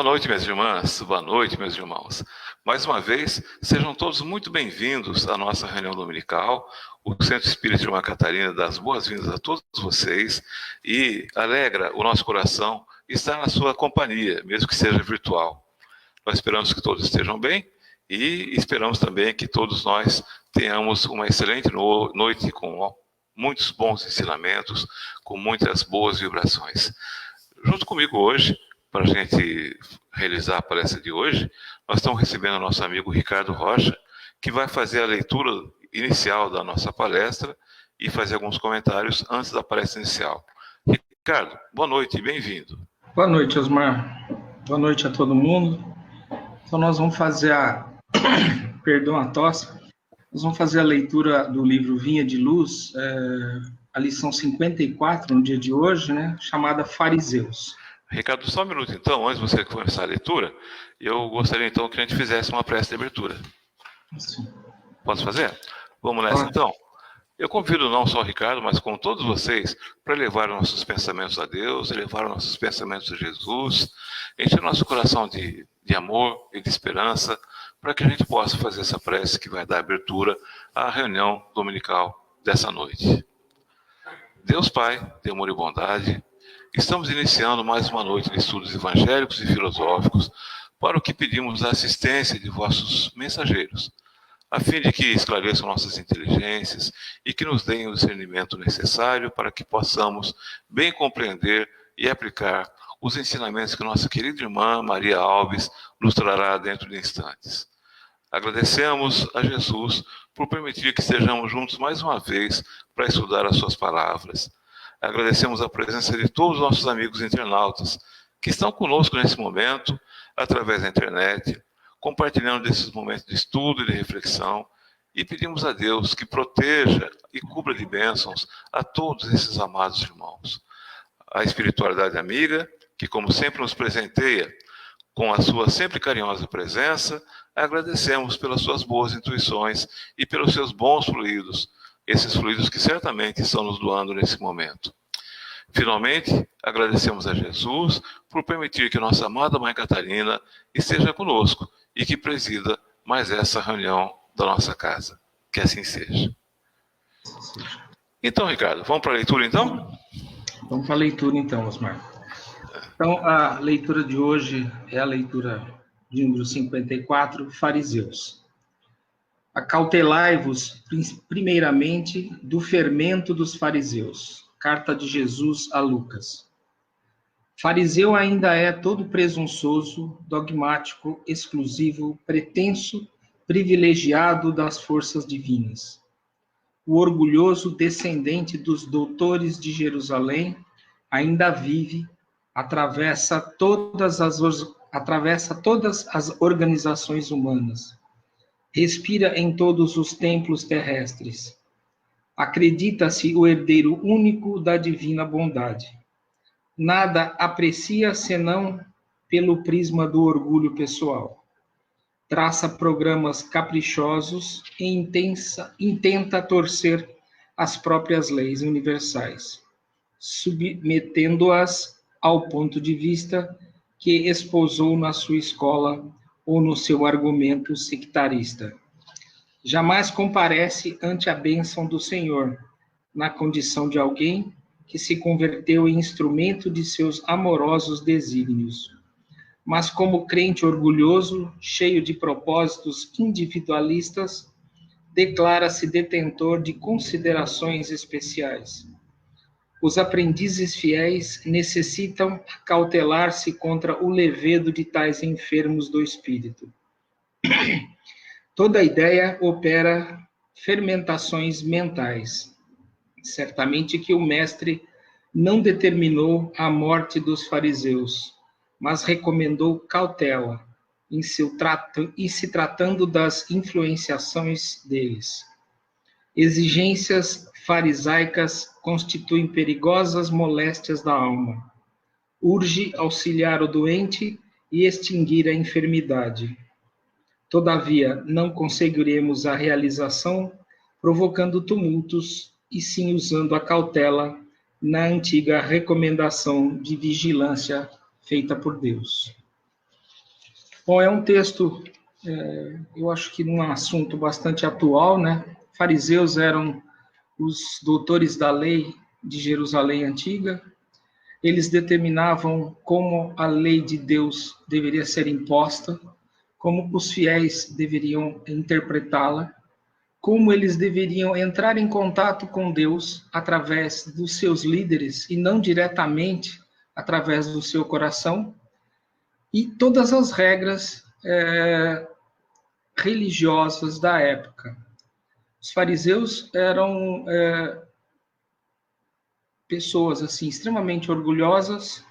Boa noite, minhas irmãs. Boa noite, meus irmãos. Mais uma vez, sejam todos muito bem-vindos à nossa reunião dominical. O Centro Espírita Irmã Catarina dá as boas-vindas a todos vocês e alegra o nosso coração estar na sua companhia, mesmo que seja virtual. Nós esperamos que todos estejam bem e esperamos também que todos nós tenhamos uma excelente noite com muitos bons ensinamentos, com muitas boas vibrações. Junto comigo hoje, para a gente realizar a palestra de hoje, nós estamos recebendo o nosso amigo Ricardo Rocha, que vai fazer a leitura inicial da nossa palestra e fazer alguns comentários antes da palestra inicial. Ricardo, boa noite e bem-vindo. Boa noite, Osmar. Boa noite a todo mundo. Então nós vamos fazer perdão a tosse, nós vamos fazer a leitura do livro Vinha de Luz, a lição 54, no dia de hoje, né, chamada Fariseus. Ricardo, só um minuto então, antes de você começar a leitura, eu gostaria então que a gente fizesse uma prece de abertura. Sim. Posso fazer? Vamos nessa então? Eu convido não só o Ricardo, mas com todos vocês, para levar os nossos pensamentos a Deus, levar os nossos pensamentos a Jesus, encher o nosso coração de amor e de esperança, para que a gente possa fazer essa prece que vai dar abertura à reunião dominical dessa noite. Deus Pai, de amor e bondade, estamos iniciando mais uma noite de estudos evangélicos e filosóficos, para o que pedimos a assistência de vossos mensageiros, a fim de que esclareçam nossas inteligências e que nos deem o discernimento necessário para que possamos bem compreender e aplicar os ensinamentos que nossa querida irmã Maria Alves nos trará dentro de instantes. Agradecemos a Jesus por permitir que estejamos juntos mais uma vez para estudar as suas palavras. Agradecemos a presença de todos os nossos amigos internautas que estão conosco nesse momento, através da internet, compartilhando desses momentos de estudo e de reflexão, e pedimos a Deus que proteja e cubra de bênçãos a todos esses amados irmãos. A espiritualidade amiga, que como sempre nos presenteia com a sua sempre carinhosa presença, agradecemos pelas suas boas intuições e pelos seus bons fluidos, esses fluidos que certamente estão nos doando nesse momento. Finalmente, agradecemos a Jesus por permitir que nossa amada Mãe Catarina esteja conosco e que presida mais essa reunião da nossa casa. Que assim seja. Então, Ricardo, vamos para a leitura então? Vamos para a leitura então, Osmar. Então, a leitura de hoje é a leitura de número 54, Fariseus. Acautelai-vos, primeiramente, do fermento dos fariseus. Carta de Jesus a Lucas. Fariseu ainda é todo presunçoso, dogmático, exclusivo, pretenso, privilegiado das forças divinas. O orgulhoso descendente dos doutores de Jerusalém ainda vive, atravessa todas as organizações humanas. Respira em todos os templos terrestres. Acredita-se o herdeiro único da divina bondade. Nada aprecia senão pelo prisma do orgulho pessoal. Traça programas caprichosos e intenta torcer as próprias leis universais, submetendo-as ao ponto de vista que esposou na sua escola ou no seu argumento sectarista. Jamais comparece ante a bênção do Senhor, na condição de alguém que se converteu em instrumento de seus amorosos desígnios. Mas como crente orgulhoso, cheio de propósitos individualistas, declara-se detentor de considerações especiais. Os aprendizes fiéis necessitam cautelar-se contra o levedo de tais enfermos do espírito. Toda ideia opera fermentações mentais. Certamente que o mestre não determinou a morte dos fariseus, mas recomendou cautela em se tratando das influenciações deles. Exigências farisaicas constituem perigosas moléstias da alma. Urge auxiliar o doente e extinguir a enfermidade. Todavia, não conseguiremos a realização provocando tumultos, e sim usando a cautela na antiga recomendação de vigilância feita por Deus. Bom, é um texto, eu acho que num assunto bastante atual, né? Fariseus eram os doutores da lei de Jerusalém antiga. Eles determinavam como a lei de Deus deveria ser imposta, como os fiéis deveriam interpretá-la, como eles deveriam entrar em contato com Deus através dos seus líderes e não diretamente através do seu coração, e todas as regras religiosas da época. Os fariseus eram pessoas assim extremamente orgulhosas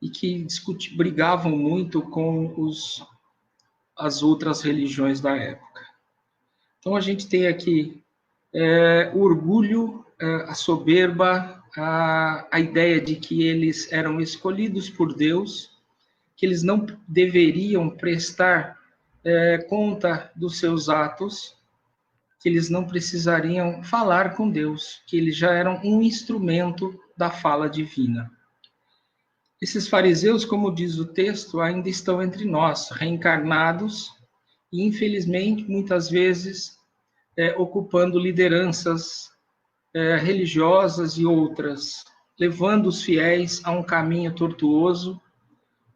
e que brigavam muito com as outras religiões da época. Então a gente tem aqui o orgulho, a soberba, a ideia de que eles eram escolhidos por Deus, que eles não deveriam prestar conta dos seus atos, que eles não precisariam falar com Deus, que eles já eram um instrumento da fala divina. Esses fariseus, como diz o texto, ainda estão entre nós, reencarnados, e infelizmente, muitas vezes, ocupando lideranças religiosas e outras, levando os fiéis a um caminho tortuoso,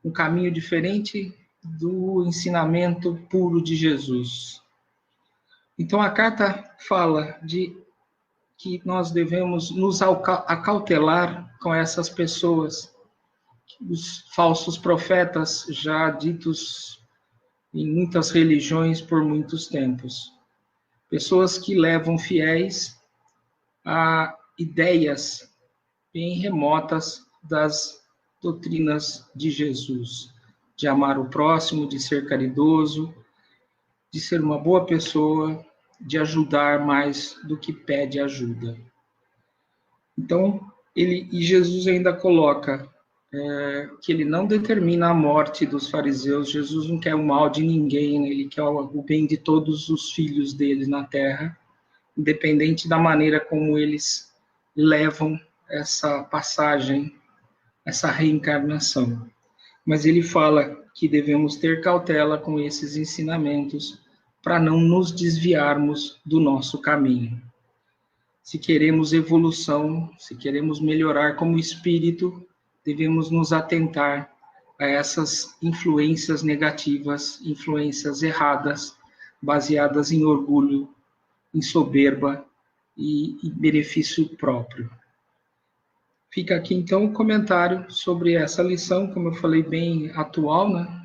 um caminho diferente do ensinamento puro de Jesus. Então, a carta fala de que nós devemos nos acautelar com essas pessoas, os falsos profetas já ditos em muitas religiões por muitos tempos. Pessoas que levam fiéis a ideias bem remotas das doutrinas de Jesus, de amar o próximo, de ser caridoso, de ser uma boa pessoa, de ajudar mais do que pede ajuda. Então, Jesus ainda coloca que ele não determina a morte dos fariseus. Jesus não quer o mal de ninguém, ele quer o bem de todos os filhos dele na terra, independente da maneira como eles levam essa passagem, essa reencarnação. Mas ele fala que devemos ter cautela com esses ensinamentos para não nos desviarmos do nosso caminho. Se queremos evolução, se queremos melhorar como espírito, devemos nos atentar a essas influências negativas, influências erradas, baseadas em orgulho, em soberba e em benefício próprio. Fica aqui, então, um comentário sobre essa lição, como eu falei, bem atual, né?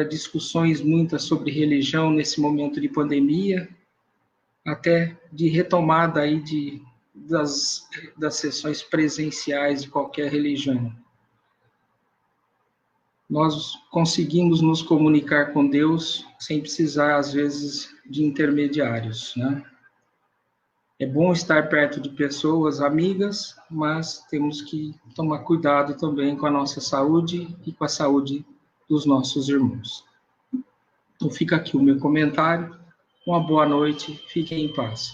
Discussões muitas sobre religião nesse momento de pandemia, até de retomada aí das sessões presenciais de qualquer religião. Nós conseguimos nos comunicar com Deus sem precisar, às vezes, de intermediários, né? É bom estar perto de pessoas amigas, mas temos que tomar cuidado também com a nossa saúde e com a saúde dos nossos irmãos. Então fica aqui o meu comentário. Uma boa noite, fiquem em paz.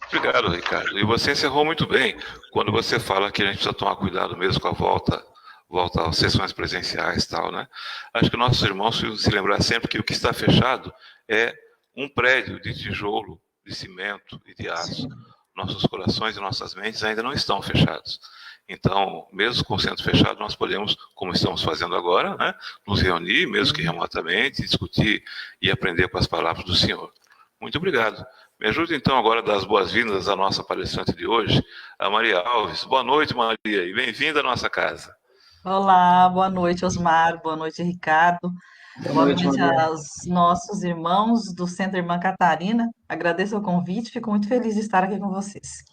Obrigado, Ricardo. E você encerrou muito bem quando você fala que a gente precisa tomar cuidado mesmo com a volta às sessões presenciais e tal, né? Acho que nossos irmãos precisam se lembrar sempre que o que está fechado é um prédio de tijolo, de cimento e de aço. Sim. Nossos corações e nossas mentes ainda não estão fechados. Então, mesmo com o centro fechado, nós podemos, como estamos fazendo agora, né, nos reunir, mesmo que remotamente, discutir e aprender com as palavras do Senhor. Muito obrigado. Me ajude, então, agora a dar as boas-vindas à nossa palestrante de hoje, a Maria Alves. Boa noite, Maria, e bem-vinda à nossa casa. Olá, boa noite, Osmar, boa noite, Ricardo. Boa noite aos nossos irmãos do Centro Irmã Catarina. Agradeço o convite, fico muito feliz de estar aqui com vocês.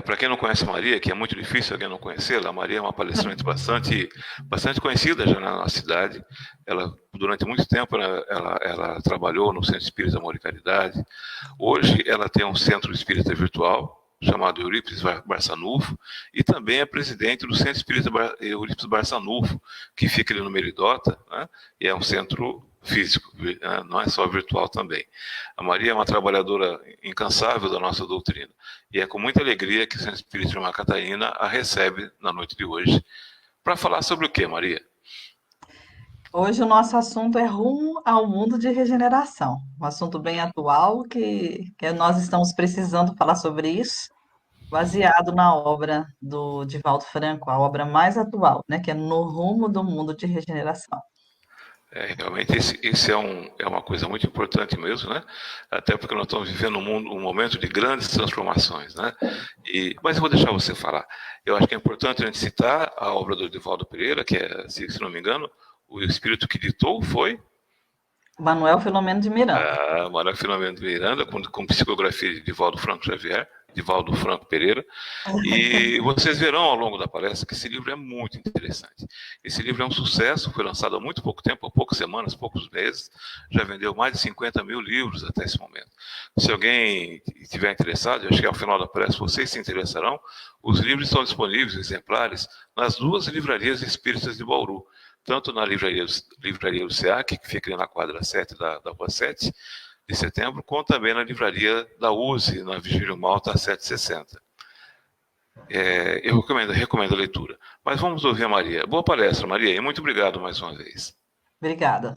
Para quem não conhece Maria, que é muito difícil alguém não conhecê-la, a Maria é uma palestrante bastante conhecida já na nossa cidade. Ela, durante muito tempo, ela trabalhou no Centro Espírita Amor e Caridade. Hoje ela tem um centro espírita virtual, chamado Eurípides Barçanufo, e também é presidente do Centro Espírita Eurípides Barçanufo, que fica ali no Meridota, né? E é um centro físico, não é só virtual também. A Maria é uma trabalhadora incansável da nossa doutrina, e é com muita alegria que o Centro Espírita Irmã Catarina a recebe na noite de hoje, para falar sobre o que, Maria? Hoje o nosso assunto é rumo ao mundo de regeneração, um assunto bem atual que nós estamos precisando falar sobre isso, baseado na obra do Divaldo Franco, a obra mais atual, né, que é No Rumo do Mundo de Regeneração. Realmente esse é uma coisa muito importante mesmo, né? Até porque nós estamos vivendo um momento de grandes transformações, né? Mas eu vou deixar você falar. Eu acho que é importante a gente citar a obra do Divaldo Pereira, que é, se não me engano, o espírito que ditou foi Manuel Filomeno de Miranda. Manuel Filomeno de Miranda, com psicografia de Divaldo Franco Xavier, Divaldo Franco Pereira. E vocês verão ao longo da palestra que esse livro é muito interessante. Esse livro é um sucesso, foi lançado há muito pouco tempo, há poucas semanas, poucos meses, já vendeu mais de 50 mil livros até esse momento. Se alguém estiver interessado, eu acho que ao final da palestra vocês se interessarão, os livros estão disponíveis, exemplares, nas 2 livrarias espíritas de Bauru, tanto na livraria do SEAC, que fica ali na quadra 7 da rua 7 de setembro, como também na livraria da USE, na Vigílio Malta 760. Eu recomendo a leitura. Mas vamos ouvir a Maria. Boa palestra, Maria, e muito obrigado mais uma vez. Obrigada.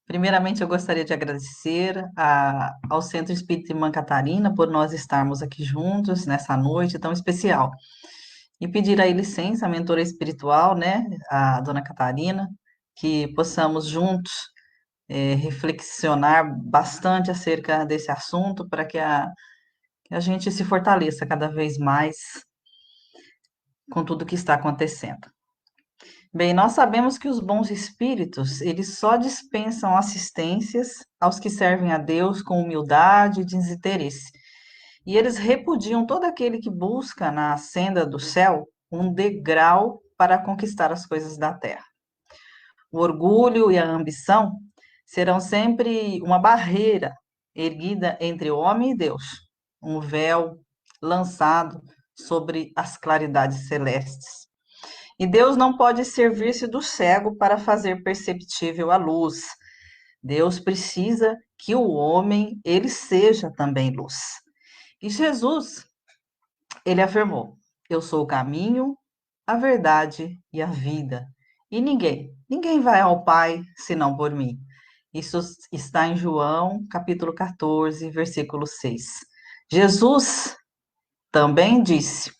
Primeiramente, eu gostaria de agradecer ao Centro Espírita Irmã Catarina por nós estarmos aqui juntos nessa noite tão especial. E pedir aí licença à mentora espiritual, né, a Dona Catarina, que possamos juntos reflexionar bastante acerca desse assunto para que a gente se fortaleça cada vez mais com tudo que está acontecendo. Bem, nós sabemos que os bons espíritos, eles só dispensam assistências aos que servem a Deus com humildade e desinteresse. E eles repudiam todo aquele que busca na senda do céu um degrau para conquistar as coisas da terra. O orgulho e a ambição serão sempre uma barreira erguida entre o homem e Deus, um véu lançado sobre as claridades celestes. E Deus não pode servir-se do cego para fazer perceptível a luz. Deus precisa que o homem, ele seja também luz. E Jesus, ele afirmou: eu sou o caminho, a verdade e a vida. E ninguém vai ao Pai senão por mim. Isso está em João, capítulo 14, versículo 6. Jesus também disse: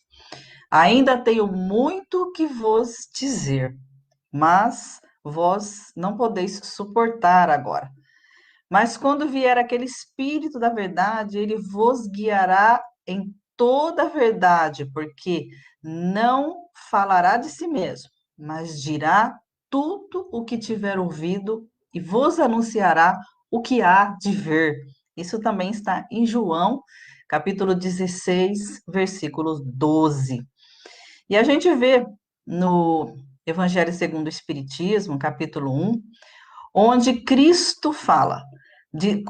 ainda tenho muito que vos dizer, mas vós não podeis suportar agora. Mas quando vier aquele Espírito da verdade, ele vos guiará em toda a verdade, porque não falará de si mesmo, mas dirá tudo o que tiver ouvido e vos anunciará o que há de ver. Isso também está em João, capítulo 16, versículo 12. E a gente vê no Evangelho segundo o Espiritismo, capítulo 1, onde Cristo fala,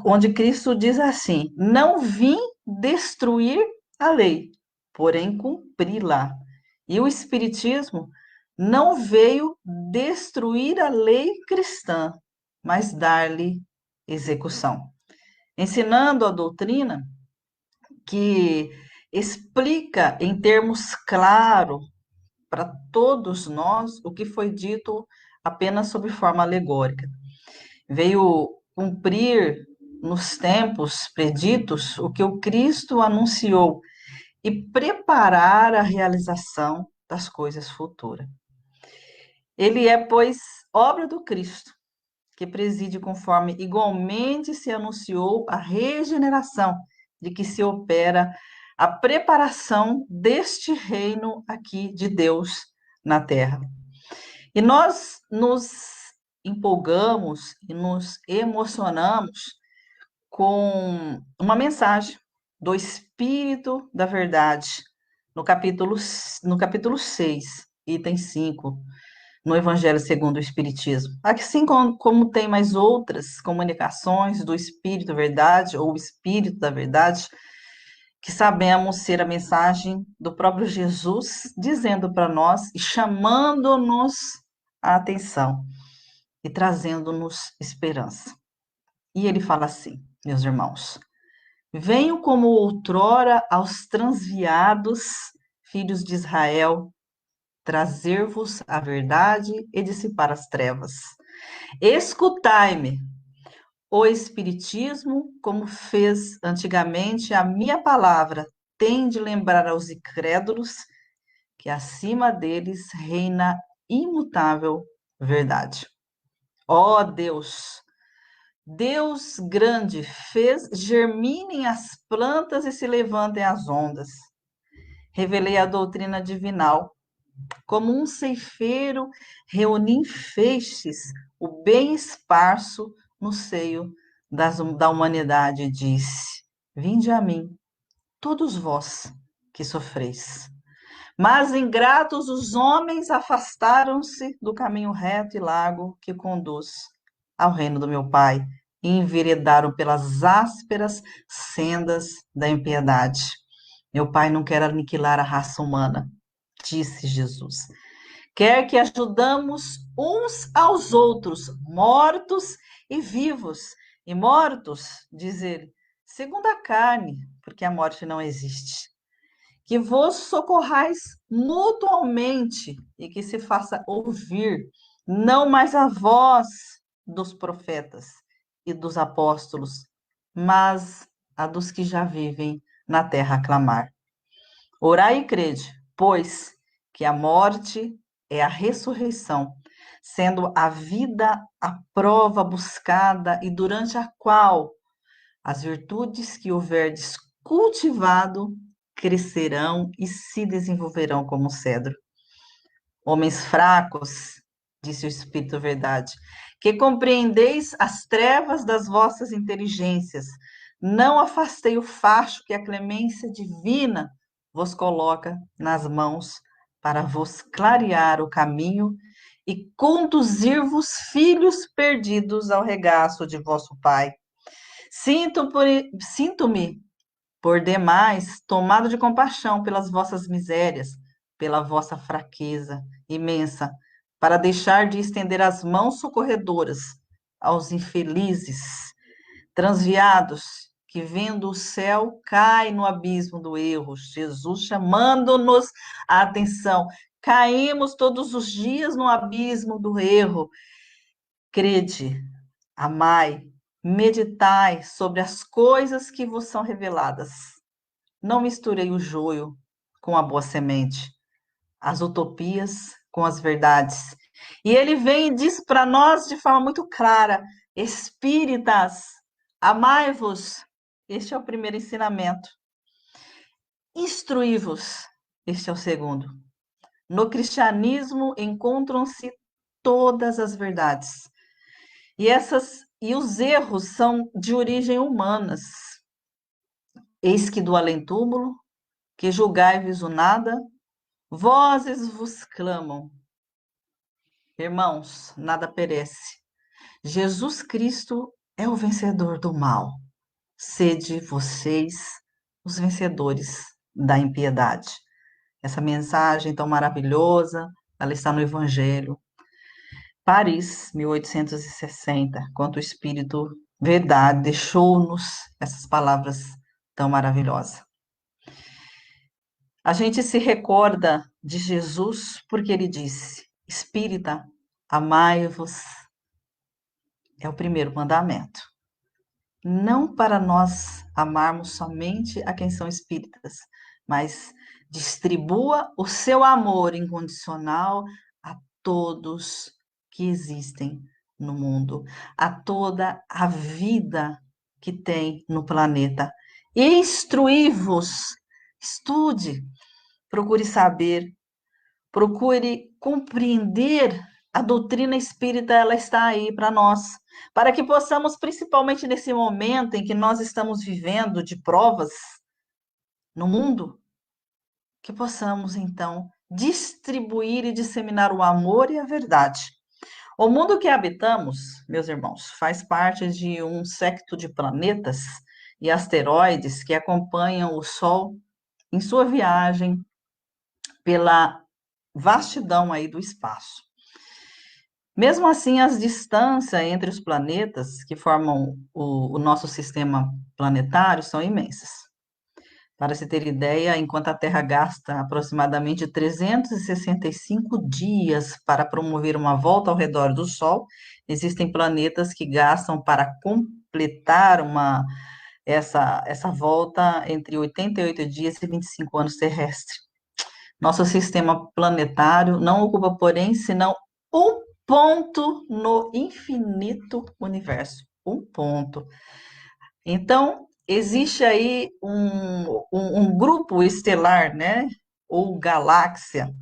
onde Cristo diz assim: não vim destruir a lei, porém cumpri-la. E o Espiritismo não veio destruir a lei cristã, mas dar-lhe execução. Ensinando a doutrina que explica em termos claros para todos nós o que foi dito apenas sob forma alegórica. Veio cumprir nos tempos preditos o que o Cristo anunciou e preparar a realização das coisas futuras. Ele é, pois, obra do Cristo, que preside conforme igualmente se anunciou a regeneração, de que se opera a preparação deste reino aqui de Deus na terra. E nós nos empolgamos e nos emocionamos com uma mensagem do Espírito da Verdade, no capítulo 6, item 5, no Evangelho segundo o Espiritismo. Assim como tem mais outras comunicações do Espírito da Verdade, ou Espírito da Verdade, que sabemos ser a mensagem do próprio Jesus, dizendo para nós e chamando-nos a atenção e trazendo-nos esperança. E ele fala assim, meus irmãos: Venho como outrora aos transviados, filhos de Israel, trazer-vos a verdade e dissipar as trevas. Escutai-me, o Espiritismo, como fez antigamente a minha palavra, tem de lembrar aos incrédulos que acima deles reina imutável verdade. Ó Deus, Deus grande, fez germinem as plantas e se levantem as ondas. Revelei a doutrina divinal. Como um ceifeiro, reuni em feixes o bem esparso no seio da humanidade e disse: Vinde a mim, todos vós que sofreis. Mas ingratos os homens afastaram-se do caminho reto e largo que conduz ao reino do meu Pai e enveredaram pelas ásperas sendas da impiedade. Meu Pai não quer aniquilar a raça humana, disse Jesus. Quer que ajudamos uns aos outros, mortos e vivos. E mortos, diz ele, segundo a carne, porque a morte não existe. Que vos socorrais mutuamente e que se faça ouvir, não mais a voz dos profetas e dos apóstolos, mas a dos que já vivem na terra a clamar. Orai e crede, pois que a morte é a ressurreição, sendo a vida a prova buscada e durante a qual as virtudes que houverdes cultivado crescerão e se desenvolverão como cedro. Homens fracos, disse o Espírito Verdade, que compreendeis as trevas das vossas inteligências, não afastei o facho que a clemência divina vos coloca nas mãos para vos clarear o caminho e conduzir-vos, filhos perdidos, ao regaço de vosso Pai. Sinto-me, por demais, tomado de compaixão pelas vossas misérias, pela vossa fraqueza imensa, para deixar de estender as mãos socorredoras aos infelizes, transviados, que vendo o céu cai no abismo do erro. Jesus chamando-nos a atenção. Caímos todos os dias no abismo do erro. Crede, amai, meditai sobre as coisas que vos são reveladas. Não misturei o joio com a boa semente, as utopias com as verdades. E ele vem e diz para nós de forma muito clara: espíritas, amai-vos. Este é o primeiro ensinamento. Instruí-vos. Este é o segundo. No cristianismo encontram-se todas as verdades. E os erros são de origem humanas. Eis que do além-túmulo, que julgai-vos o nada, vozes vos clamam. Irmãos, nada perece. Jesus Cristo é o vencedor do mal. Sede vocês os vencedores da impiedade. Essa mensagem tão maravilhosa, ela está no Evangelho. Paris, 1860, quando o Espírito Verdade deixou-nos essas palavras tão maravilhosas. A gente se recorda de Jesus porque ele disse: Espírita, amai-vos. É o primeiro mandamento. Não para nós amarmos somente a quem são espíritas, mas distribua o seu amor incondicional a todos que existem no mundo, a toda a vida que tem no planeta. Instruí-vos, estude, procure saber, procure compreender. A doutrina espírita, ela está aí para nós, para que possamos, principalmente nesse momento em que nós estamos vivendo de provas no mundo, que possamos, então, distribuir e disseminar o amor e a verdade. O mundo que habitamos, meus irmãos, faz parte de um séquito de planetas e asteroides que acompanham o Sol em sua viagem pela vastidão aí do espaço. Mesmo assim, as distâncias entre os planetas que formam o nosso sistema planetário são imensas. Para se ter ideia, enquanto a Terra gasta aproximadamente 365 dias para promover uma volta ao redor do Sol, existem planetas que gastam para completar essa volta entre 88 dias e 25 anos terrestres. Nosso sistema planetário não ocupa, porém, senão um ponto no infinito universo. Um ponto. Então, existe aí um grupo estelar, né? Ou galáxia,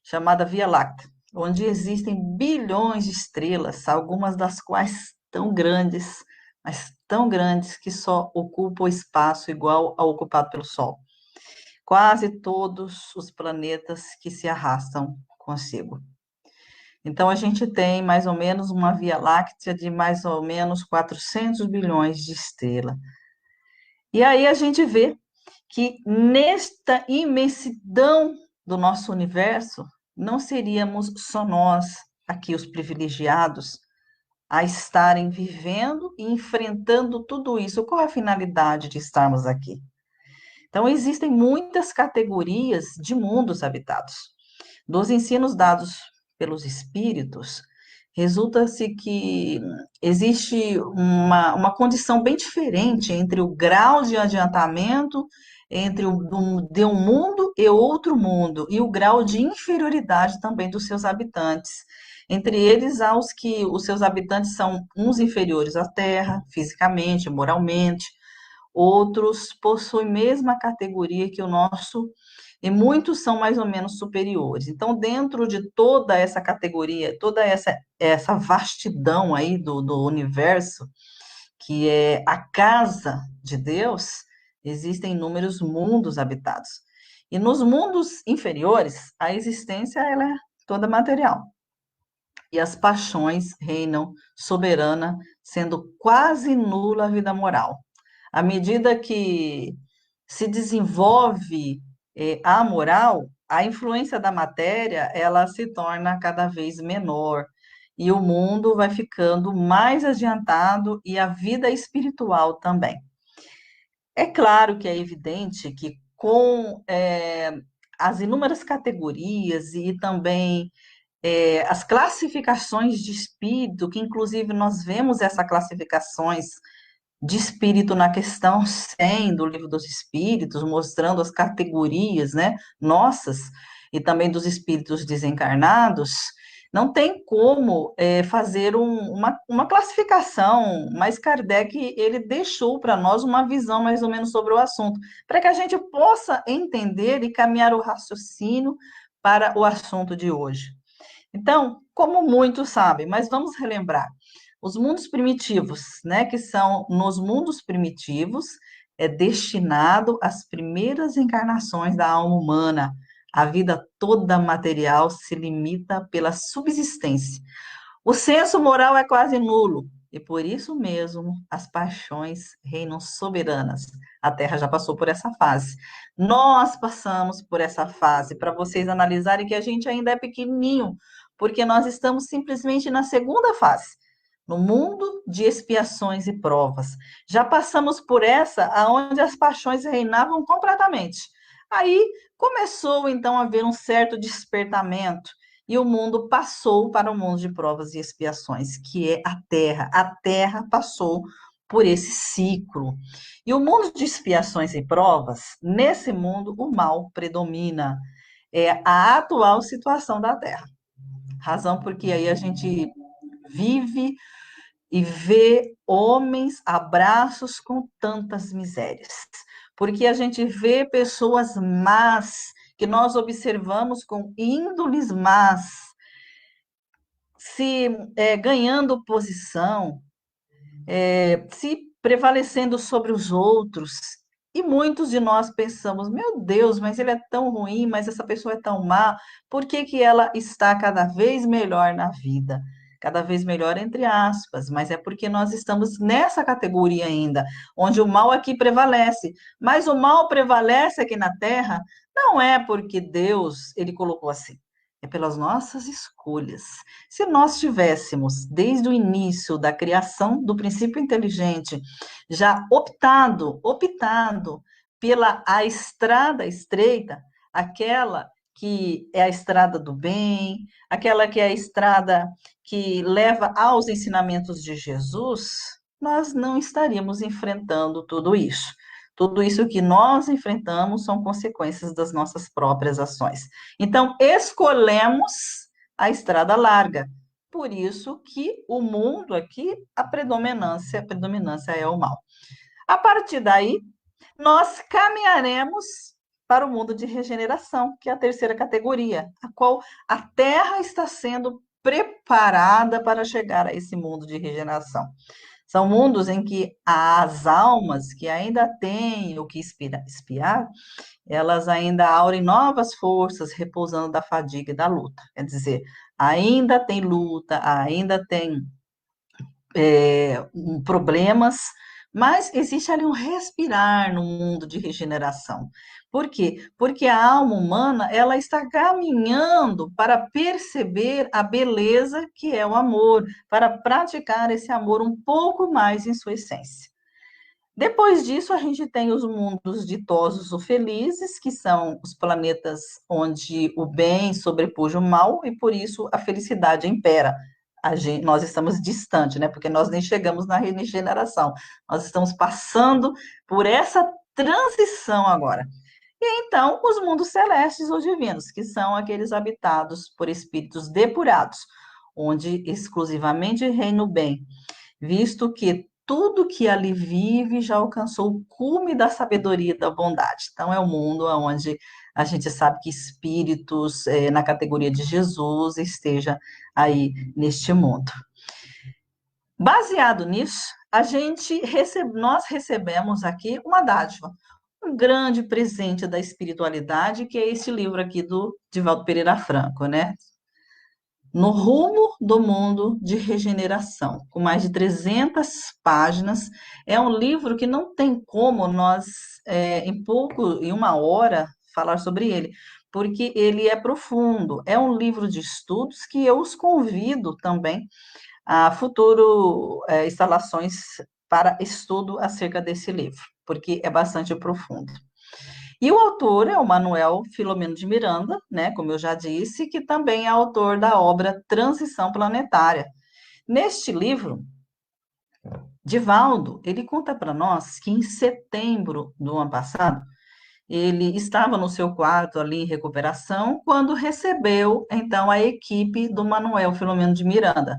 chamada Via Láctea, onde existem bilhões de estrelas, algumas das quais tão grandes, mas tão grandes que só ocupam o espaço igual ao ocupado pelo Sol. Quase todos os planetas que se arrastam consigo. Então, a gente tem mais ou menos uma Via Láctea de mais ou menos 400 bilhões de estrelas. E aí a gente vê que nesta imensidão do nosso universo, não seríamos só nós, aqui os privilegiados, a estarem vivendo e enfrentando tudo isso. Qual é a finalidade de estarmos aqui? Então, existem muitas categorias de mundos habitados. Dos ensinos dados pelos espíritos, resulta-se que existe uma condição bem diferente entre o grau de adiantamento de um mundo e outro mundo, e o grau de inferioridade também dos seus habitantes. Entre eles, há os seus habitantes são uns inferiores à Terra, fisicamente, moralmente, outros possuem a mesma categoria que o nosso, e muitos são mais ou menos superiores. Então, dentro de toda essa categoria, toda essa vastidão aí do universo, que é a casa de Deus, existem inúmeros mundos habitados. E nos mundos inferiores, a existência ela é toda material. E as paixões reinam soberana, sendo quase nula a vida moral. À medida que se desenvolve a moral, a influência da matéria ela se torna cada vez menor e o mundo vai ficando mais adiantado e a vida espiritual também. É claro que é evidente que com as inúmeras categorias e também as classificações de espírito, que inclusive nós vemos essas classificações de espírito na questão 100 do Livro dos Espíritos, mostrando as categorias, né, nossas, e também dos espíritos desencarnados, não tem como fazer uma classificação, mas Kardec, ele deixou para nós uma visão mais ou menos sobre o assunto, para que a gente possa entender e caminhar o raciocínio para o assunto de hoje. Então, como muitos sabem, mas vamos relembrar, os mundos primitivos, né, que são nos mundos primitivos, é destinado às primeiras encarnações da alma humana. A vida toda material se limita pela subsistência. O senso moral é quase nulo, e por isso mesmo as paixões reinam soberanas. A Terra já passou por essa fase. Nós passamos por essa fase, para vocês analisarem que a gente ainda é pequenininho, porque nós estamos simplesmente na segunda fase, no mundo de expiações e provas. Já passamos por essa, aonde as paixões reinavam completamente. Aí começou, então, a haver um certo despertamento, e o mundo passou para o mundo de provas e expiações, que é a Terra. A Terra passou por esse ciclo. E o mundo de expiações e provas, nesse mundo, o mal predomina. É a atual situação da Terra. Razão porque aí a gente vive e vê homens a braços com tantas misérias. Porque a gente vê pessoas más, que nós observamos com índoles más, se ganhando posição, se prevalecendo sobre os outros. E muitos de nós pensamos, meu Deus, mas ele é tão ruim, mas essa pessoa é tão má, por que que ela está cada vez melhor na vida? Cada vez melhor, entre aspas, mas é porque nós estamos nessa categoria ainda, onde o mal aqui prevalece. Mas o mal prevalece aqui na Terra, não é porque Deus, ele colocou assim. é pelas nossas escolhas. Se nós tivéssemos, desde o início da criação do princípio inteligente, já optado pela a estrada estreita, aquela que é a estrada do bem, aquela que é a estrada que leva aos ensinamentos de Jesus, nós não estaríamos enfrentando tudo isso. Tudo isso que nós enfrentamos são consequências das nossas próprias ações. Então, escolhemos a estrada larga. Por isso que o mundo aqui, a predominância é o mal. A partir daí, nós caminharemos para o mundo de regeneração, que é a terceira categoria, a qual a Terra está sendo preparada para chegar a esse mundo de regeneração. São mundos em que as almas que ainda têm o que espiar, elas ainda aurem novas forças, repousando da fadiga e da luta. Quer dizer, ainda tem luta, ainda tem problemas, mas existe ali um respirar no mundo de regeneração. Por quê? Porque a alma humana, ela está caminhando para perceber a beleza que é o amor, para praticar esse amor um pouco mais em sua essência. Depois disso, a gente tem os mundos ditosos ou felizes, que são os planetas onde o bem sobrepuja o mal e, por isso, a felicidade impera. Nós estamos distantes, né? Porque nós nem chegamos na regeneração. Nós estamos passando por essa transição agora. E então, os mundos celestes ou divinos, que são aqueles habitados por espíritos depurados, onde exclusivamente reina o bem, visto que tudo que ali vive já alcançou o cume da sabedoria e da bondade. Então, é o mundo onde a gente sabe que espíritos na categoria de Jesus esteja aí neste mundo. Baseado nisso, nós recebemos aqui uma dádiva, um grande presente da espiritualidade, que é esse livro aqui do Divaldo Pereira Franco, né? No Rumo do Mundo de Regeneração, com mais de 300 páginas. É um livro que não tem como nós, em uma hora, falar sobre ele, porque ele é profundo. É um livro de estudos que eu os convido também a futuro instalações para estudo acerca desse livro, porque é bastante profundo. E o autor é o Manuel Filomeno de Miranda, né, como eu já disse, que também é autor da obra Transição Planetária. Neste livro, Divaldo, ele conta para nós que em setembro do ano passado, ele estava no seu quarto ali em recuperação, quando recebeu, então, a equipe do Manuel Filomeno de Miranda,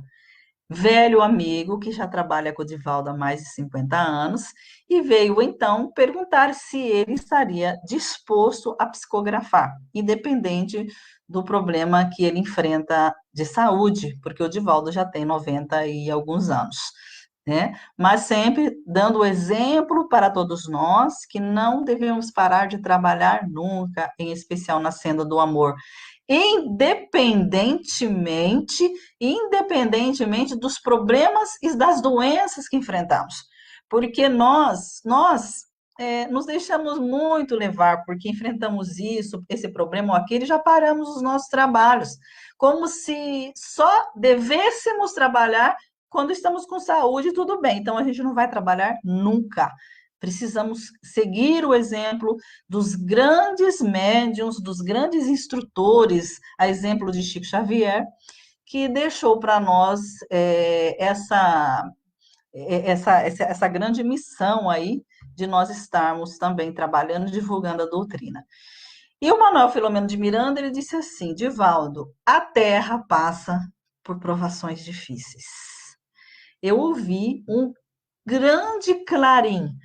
velho amigo que já trabalha com o Divaldo há mais de 50 anos, e veio então perguntar se ele estaria disposto a psicografar, independente do problema que ele enfrenta de saúde, porque o Divaldo já tem 90 e alguns anos, né? Mas sempre dando o exemplo para todos nós que não devemos parar de trabalhar nunca, em especial na senda do amor, independentemente dos problemas e das doenças que enfrentamos, porque nós nos deixamos muito levar, porque enfrentamos isso, esse problema ou aquele, e já paramos os nossos trabalhos, como se só devêssemos trabalhar quando estamos com saúde, tudo bem, então a gente não vai trabalhar nunca. Precisamos seguir o exemplo dos grandes médiuns, dos grandes instrutores, a exemplo de Chico Xavier, que deixou para nós essa grande missão aí de nós estarmos também trabalhando, divulgando a doutrina. E o Manuel Filomeno de Miranda, ele disse assim: Divaldo, a Terra passa por provações difíceis. Eu ouvi um grande clarim,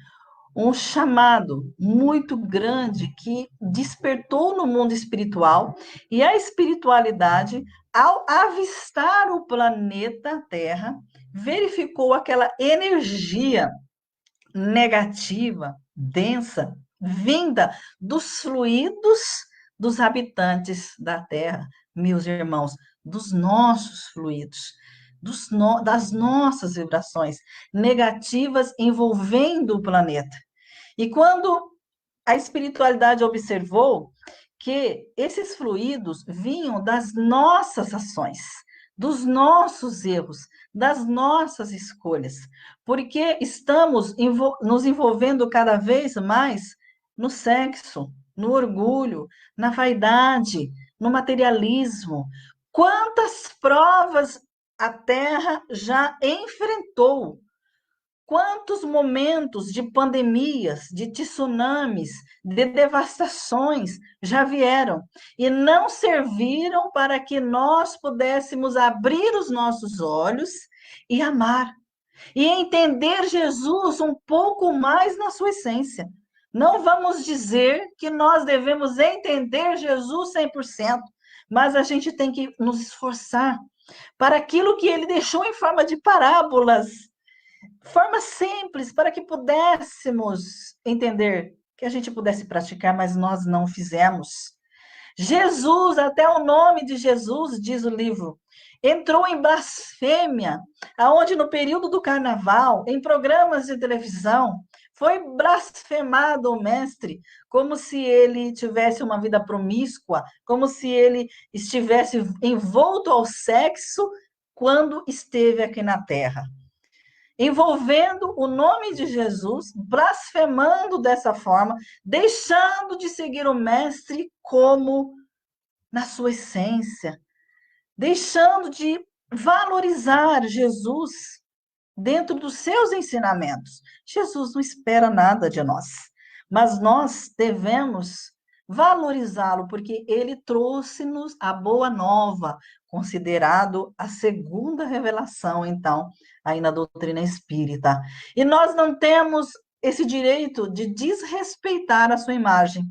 um chamado muito grande que despertou no mundo espiritual, e a espiritualidade, ao avistar o planeta Terra, verificou aquela energia negativa, densa, vinda dos fluidos dos habitantes da Terra, meus irmãos, dos nossos fluidos, das nossas vibrações negativas envolvendo o planeta. E quando a espiritualidade observou que esses fluidos vinham das nossas ações, dos nossos erros, das nossas escolhas, porque estamos nos envolvendo cada vez mais no sexo, no orgulho, na vaidade, no materialismo. Quantas provas a Terra já enfrentou? Quantos momentos de pandemias, de tsunamis, de devastações já vieram e não serviram para que nós pudéssemos abrir os nossos olhos e amar e entender Jesus um pouco mais na sua essência. Não vamos dizer que nós devemos entender Jesus 100%, mas a gente tem que nos esforçar para aquilo que ele deixou em forma de parábolas, forma simples, para que pudéssemos entender, que a gente pudesse praticar, mas nós não fizemos. Jesus, até o nome de Jesus, diz o livro, entrou em blasfêmia, aonde no período do carnaval, em programas de televisão, foi blasfemado o mestre, como se ele tivesse uma vida promíscua, como se ele estivesse envolto ao sexo quando esteve aqui na Terra. Envolvendo o nome de Jesus, blasfemando dessa forma, deixando de seguir o mestre como na sua essência, deixando de valorizar Jesus dentro dos seus ensinamentos. Jesus não espera nada de nós, mas nós devemos valorizá-lo, porque ele trouxe-nos a boa nova, considerado a segunda revelação, então, aí na doutrina espírita. E nós não temos esse direito de desrespeitar a sua imagem.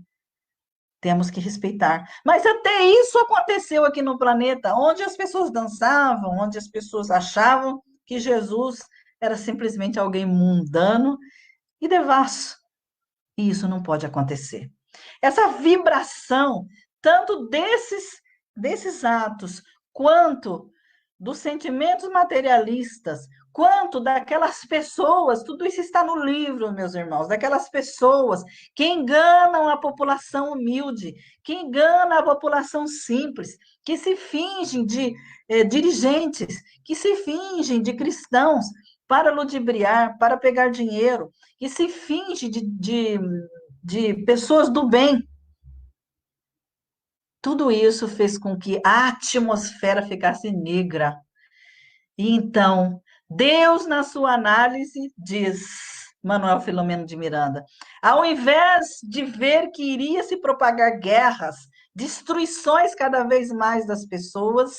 Temos que respeitar. Mas até isso aconteceu aqui no planeta, onde as pessoas dançavam, onde as pessoas achavam que Jesus era simplesmente alguém mundano e devasso. E isso não pode acontecer. Essa vibração, tanto desses atos, quanto dos sentimentos materialistas, quanto daquelas pessoas, tudo isso está no livro, meus irmãos, daquelas pessoas que enganam a população humilde, que enganam a população simples, que se fingem de dirigentes, que se fingem de cristãos para ludibriar, para pegar dinheiro, que se fingem de pessoas do bem. Tudo isso fez com que a atmosfera ficasse negra. E então, Deus, na sua análise, diz, Manuel Filomeno de Miranda, ao invés de ver que iria se propagar guerras, destruições cada vez mais das pessoas,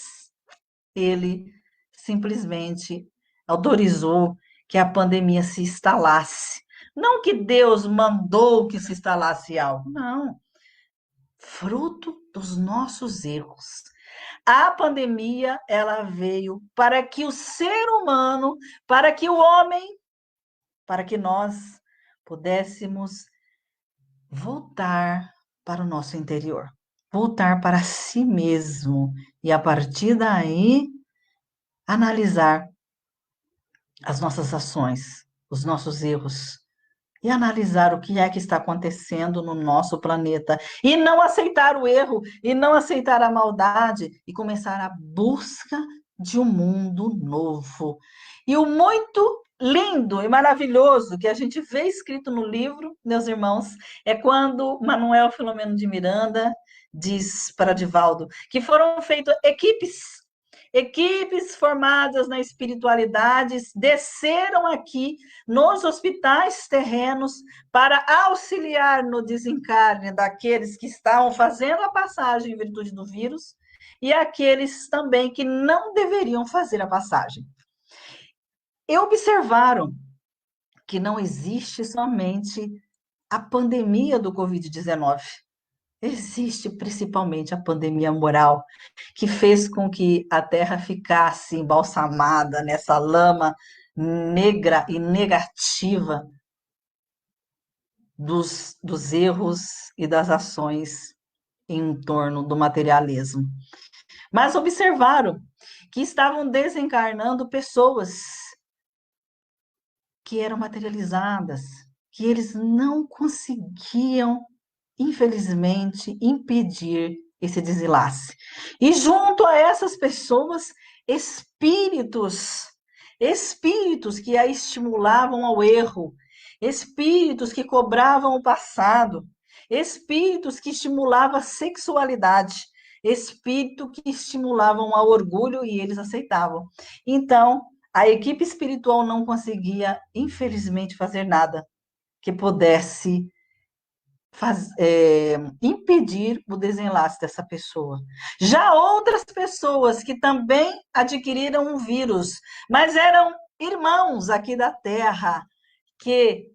ele simplesmente autorizou que a pandemia se instalasse. Não que Deus mandou que se instalasse algo, não. Fruto dos nossos erros. A pandemia, ela veio para que o ser humano, para que o homem, para que nós pudéssemos voltar para o nosso interior, voltar para si mesmo e a partir daí analisar as nossas ações, os nossos erros e analisar o que é que está acontecendo no nosso planeta e não aceitar o erro e não aceitar a maldade e começar a busca de um mundo novo. E o muito lindo e maravilhoso que a gente vê escrito no livro, meus irmãos, é quando Manuel Filomeno de Miranda diz para Divaldo que foram feitas equipes formadas na espiritualidade desceram aqui nos hospitais terrenos para auxiliar no desencarne daqueles que estavam fazendo a passagem em virtude do vírus e aqueles também que não deveriam fazer a passagem. E observaram que não existe somente a pandemia do Covid-19. Existe principalmente a pandemia moral, que fez com que a Terra ficasse embalsamada nessa lama negra e negativa dos erros e das ações em torno do materialismo. Mas observaram que estavam desencarnando pessoas que eram materializadas, que eles não conseguiam infelizmente, impedir esse desenlace. E junto a essas pessoas, espíritos que a estimulavam ao erro, espíritos que cobravam o passado, espíritos que estimulavam a sexualidade, espírito que estimulavam ao orgulho e eles aceitavam. Então, a equipe espiritual não conseguia, infelizmente, fazer nada que pudesse impedir o desenlace dessa pessoa. Já outras pessoas que também adquiriram um vírus, mas eram irmãos aqui da Terra, que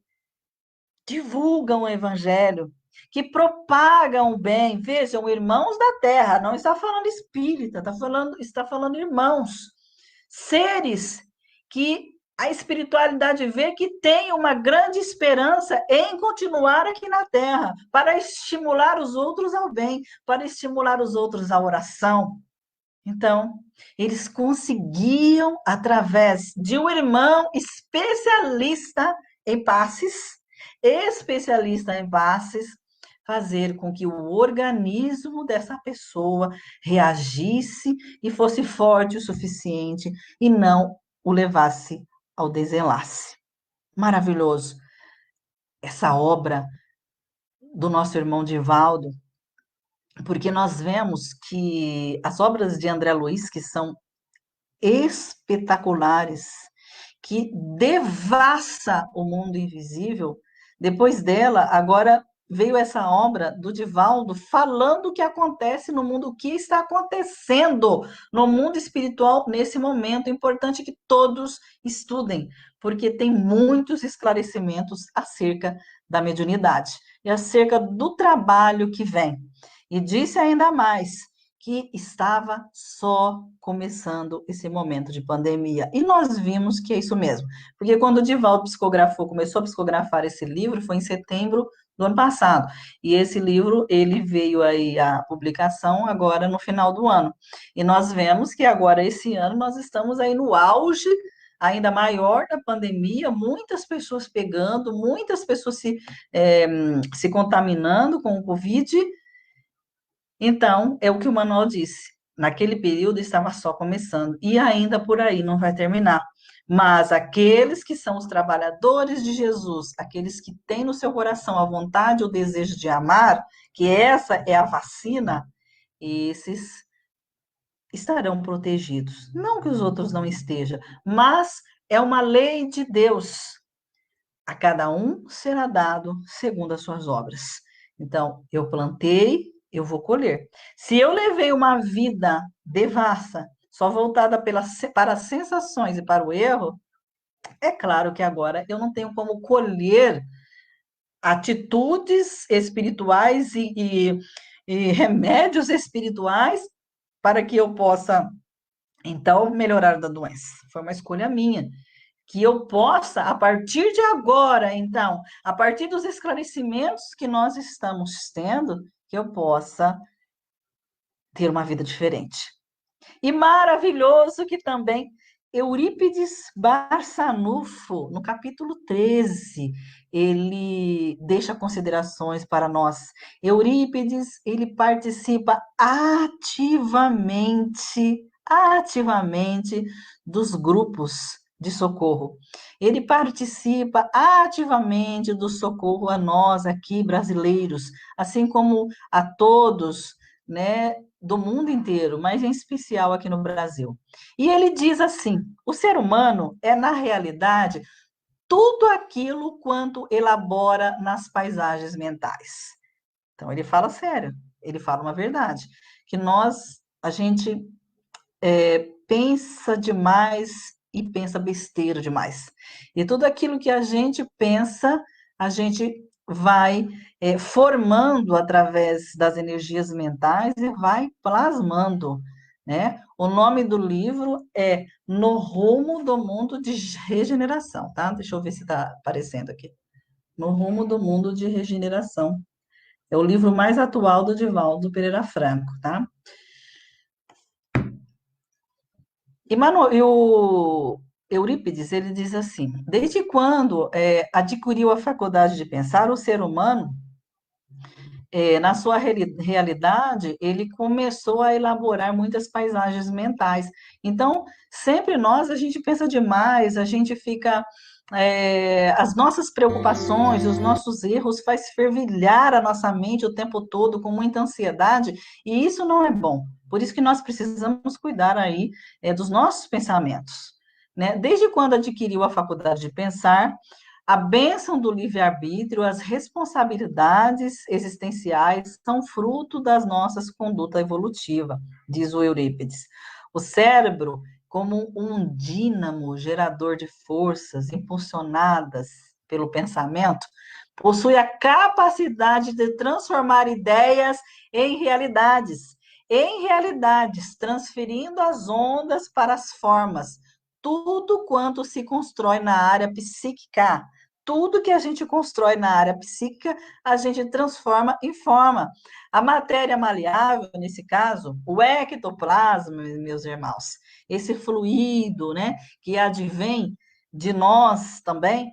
divulgam o Evangelho, que propagam o bem. Vejam, irmãos da Terra, não está falando espírita, está falando irmãos, seres que a espiritualidade vê que tem uma grande esperança em continuar aqui na Terra, para estimular os outros ao bem, para estimular os outros à oração. Então, eles conseguiam, através de um irmão especialista em passes, fazer com que o organismo dessa pessoa reagisse e fosse forte o suficiente e não o levasse ao desenlace. Maravilhoso. Essa obra do nosso irmão Divaldo, porque nós vemos que as obras de André Luiz, que são espetaculares, que devassa o mundo invisível, depois dela, agora veio essa obra do Divaldo falando o que acontece no mundo, o que está acontecendo no mundo espiritual nesse momento. É importante que todos estudem, porque tem muitos esclarecimentos acerca da mediunidade e acerca do trabalho que vem. E disse ainda mais que estava só começando esse momento de pandemia. E nós vimos que é isso mesmo. Porque quando o Divaldo começou a psicografar esse livro, foi em setembro do ano passado. E esse livro, ele veio aí a publicação agora no final do ano. E nós vemos que agora, esse ano, nós estamos aí no auge ainda maior da pandemia, muitas pessoas pegando, muitas pessoas se contaminando com o Covid. Então, é o que o manual disse. Naquele período estava só começando. E ainda por aí não vai terminar. Mas aqueles que são os trabalhadores de Jesus, aqueles que têm no seu coração a vontade, o desejo de amar, que essa é a vacina, esses estarão protegidos. Não que os outros não estejam, mas é uma lei de Deus. A cada um será dado segundo as suas obras. Então, eu plantei, eu vou colher. Se eu levei uma vida devassa, só voltada para as sensações e para o erro, é claro que agora eu não tenho como colher atitudes espirituais e remédios espirituais para que eu possa, então, melhorar da doença. Foi uma escolha minha. Que eu possa, a partir de agora, então, a partir dos esclarecimentos que nós estamos tendo, que eu possa ter uma vida diferente. E maravilhoso que também Eurípides Barçanufo, no capítulo 13, ele deixa considerações para nós. Eurípides, ele participa ativamente dos grupos de socorro. Ele participa ativamente do socorro a nós aqui, brasileiros, assim como a todos, né, do mundo inteiro, mas em especial aqui no Brasil. E ele diz assim: o ser humano é, na realidade, tudo aquilo quanto elabora nas paisagens mentais. Então, ele fala sério, ele fala uma verdade, que a gente pensa demais e pensa besteira demais. E tudo aquilo que a gente pensa, a gente vai formando através das energias mentais e vai plasmando, né? O nome do livro é No Rumo do Mundo de Regeneração, tá? Deixa eu ver se está aparecendo aqui. No Rumo do Mundo de Regeneração. É o livro mais atual do Divaldo Pereira Franco, tá? E o Eurípides, ele diz assim: desde quando adquiriu a faculdade de pensar, o ser humano na sua realidade, ele começou a elaborar muitas paisagens mentais. Então, sempre a gente pensa demais, a gente fica. As nossas preocupações, os nossos erros faz fervilhar a nossa mente o tempo todo com muita ansiedade, e isso não é bom. Por isso que nós precisamos cuidar aí dos nossos pensamentos, né? Desde quando adquiriu a faculdade de pensar, a bênção do livre-arbítrio, as responsabilidades existenciais são fruto das nossas conduta evolutiva, diz o Eurípides. O cérebro, como um dínamo gerador de forças impulsionadas pelo pensamento, possui a capacidade de transformar ideias em realidades, transferindo as ondas para as formas, tudo quanto se constrói na área psíquica, tudo que a gente constrói na área psíquica, a gente transforma em forma. A matéria maleável, nesse caso, o ectoplasma, meus irmãos, esse fluido, né, que advém de nós também,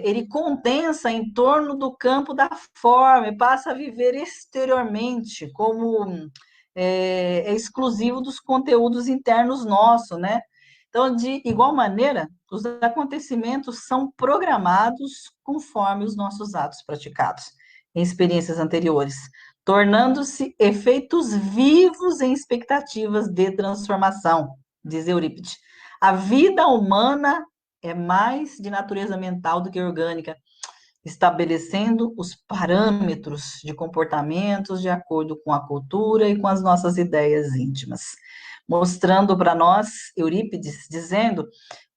ele condensa em torno do campo da forma e passa a viver exteriormente, como é exclusivo dos conteúdos internos nossos, né? Então, de igual maneira, os acontecimentos são programados conforme os nossos atos praticados em experiências anteriores, tornando-se efeitos vivos em expectativas de transformação, diz Eurípides. A vida humana é mais de natureza mental do que orgânica, estabelecendo os parâmetros de comportamentos de acordo com a cultura e com as nossas ideias íntimas, mostrando para nós, Eurípides, dizendo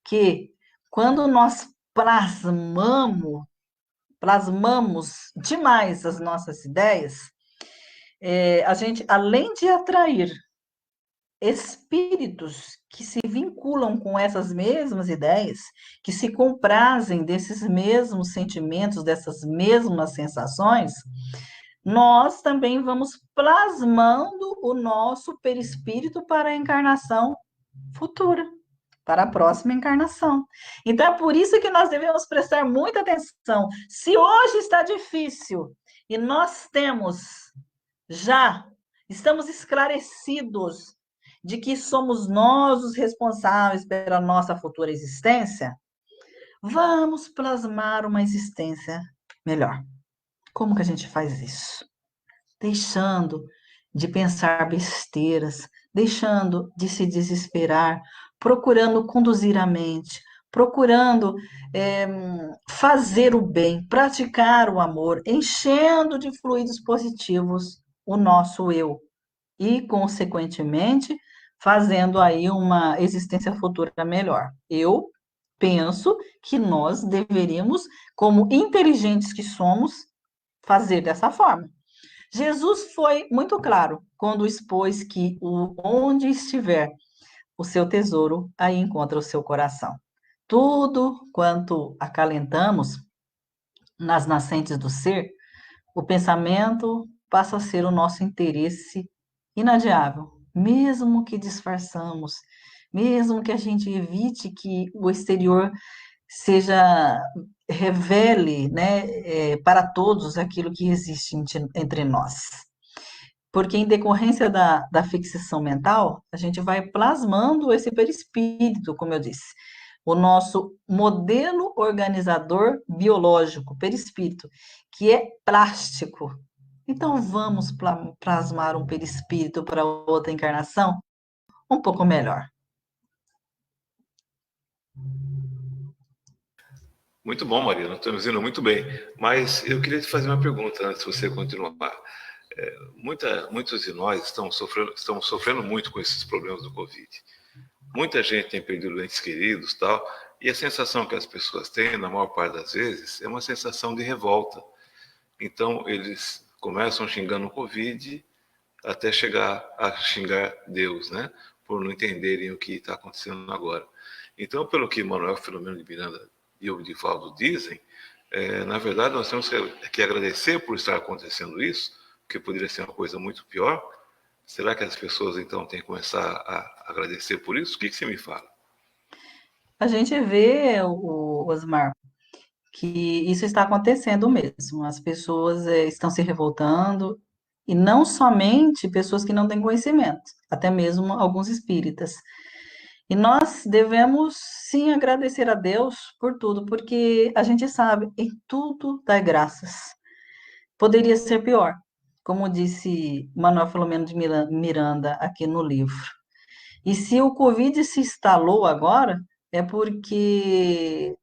que quando nós plasmamos demais as nossas ideias, a gente, além de atrair espíritos que se vinculam com essas mesmas ideias, que se comprazem desses mesmos sentimentos, dessas mesmas sensações, nós também vamos plasmando o nosso perispírito para a encarnação futura, para a próxima encarnação. Então, é por isso que nós devemos prestar muita atenção. Se hoje está difícil e nós estamos esclarecidos de que somos nós os responsáveis pela nossa futura existência, vamos plasmar uma existência melhor. Como que a gente faz isso? Deixando de pensar besteiras, deixando de se desesperar, procurando conduzir a mente, procurando fazer o bem, praticar o amor, enchendo de fluidos positivos o nosso eu e, consequentemente, fazendo aí uma existência futura melhor. Eu penso que nós deveríamos, como inteligentes que somos, fazer dessa forma. Jesus foi muito claro quando expôs que onde estiver o seu tesouro, aí encontra o seu coração. Tudo quanto acalentamos nas nascentes do ser, o pensamento passa a ser o nosso interesse inadiável, mesmo que disfarçamos, mesmo que a gente evite que o exterior revele, né, para todos aquilo que existe entre nós. Porque em decorrência da fixação mental, a gente vai plasmando esse perispírito, como eu disse, o nosso modelo organizador biológico, perispírito, que é plástico. Então, vamos plasmar um perispírito para outra encarnação um pouco melhor. Muito bom, Mariana, estamos indo muito bem. Mas eu queria te fazer uma pergunta antes de você continuar. Muitos de nós estamos sofrendo muito com esses problemas do Covid. Muita gente tem perdido entes queridos e tal, e a sensação que as pessoas têm, na maior parte das vezes, é uma sensação de revolta. Então, eles começam xingando o Covid até chegar a xingar Deus, né? Por não entenderem o que está acontecendo agora. Então, pelo que Manuel Filomeno de Miranda e o Divaldo dizem, na verdade, nós temos que agradecer por estar acontecendo isso, porque poderia ser uma coisa muito pior. Será que as pessoas, então, têm que começar a agradecer por isso? O que você me fala? A gente vê, Osmar, que isso está acontecendo mesmo. As pessoas estão se revoltando, e não somente pessoas que não têm conhecimento, até mesmo alguns espíritas. E nós devemos, sim, agradecer a Deus por tudo, porque a gente sabe, em tudo dá graças. Poderia ser pior, como disse Manuel Filomeno de Miranda aqui no livro. E se o Covid se instalou agora, é porque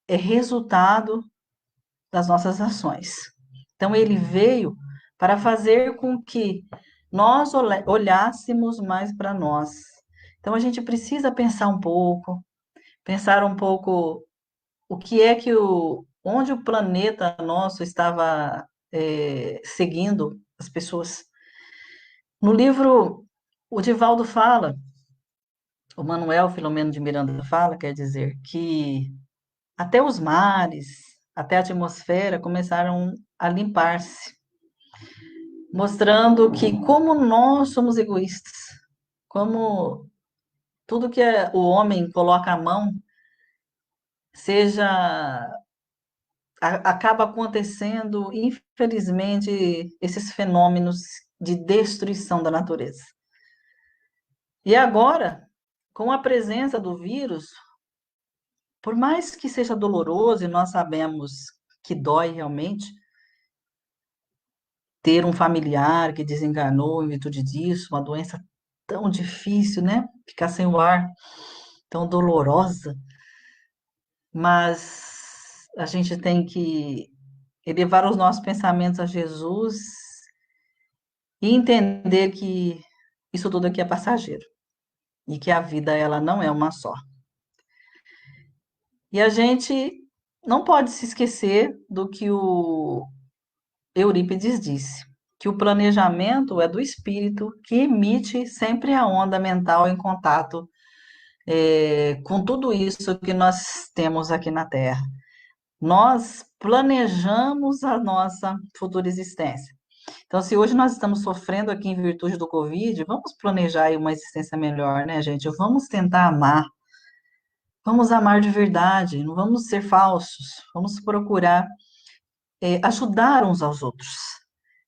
é resultado das nossas ações. Então, ele veio para fazer com que nós olhássemos mais para nós. Então, a gente precisa pensar um pouco o que é que onde o planeta nosso estava seguindo as pessoas. No livro, o Divaldo fala, o Manuel Filomeno de Miranda fala, quer dizer, que até os mares, até a atmosfera começaram a limpar-se, mostrando que como nós somos egoístas, como tudo que o homem coloca à mão, acaba acontecendo, infelizmente, esses fenômenos de destruição da natureza. E agora, com a presença do vírus, por mais que seja doloroso, e nós sabemos que dói realmente, ter um familiar que desenganou em virtude disso, uma doença tão difícil, né? Ficar sem o ar, tão dolorosa. Mas a gente tem que elevar os nossos pensamentos a Jesus e entender que isso tudo aqui é passageiro e que a vida ela não é uma só. E a gente não pode se esquecer do que o Eurípides disse, que o planejamento é do espírito que emite sempre a onda mental em contato com tudo isso que nós temos aqui na Terra. Nós planejamos a nossa futura existência. Então, se hoje nós estamos sofrendo aqui em virtude do Covid, vamos planejar aí uma existência melhor, né, gente? Vamos tentar amar. Vamos amar de verdade, não vamos ser falsos. Vamos procurar ajudar uns aos outros.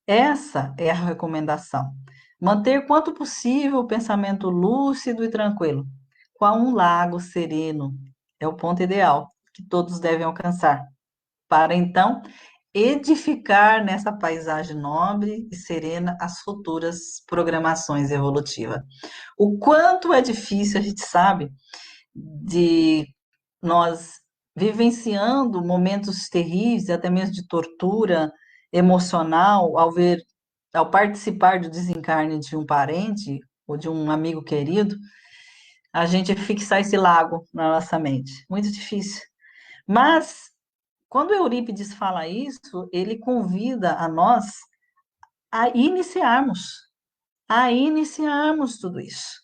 Essa é a recomendação. Manter quanto possível o pensamento lúcido e tranquilo, qual um lago sereno. É o ponto ideal que todos devem alcançar, para então edificar nessa paisagem nobre e serena as futuras programações evolutivas. O quanto é difícil, a gente sabe, de nós vivenciando momentos terríveis, até mesmo de tortura emocional, ao participar do desencarne de um parente ou de um amigo querido, a gente fixar esse lago na nossa mente. Muito difícil. Mas, quando Eurípides fala isso, ele convida a nós a iniciarmos tudo isso.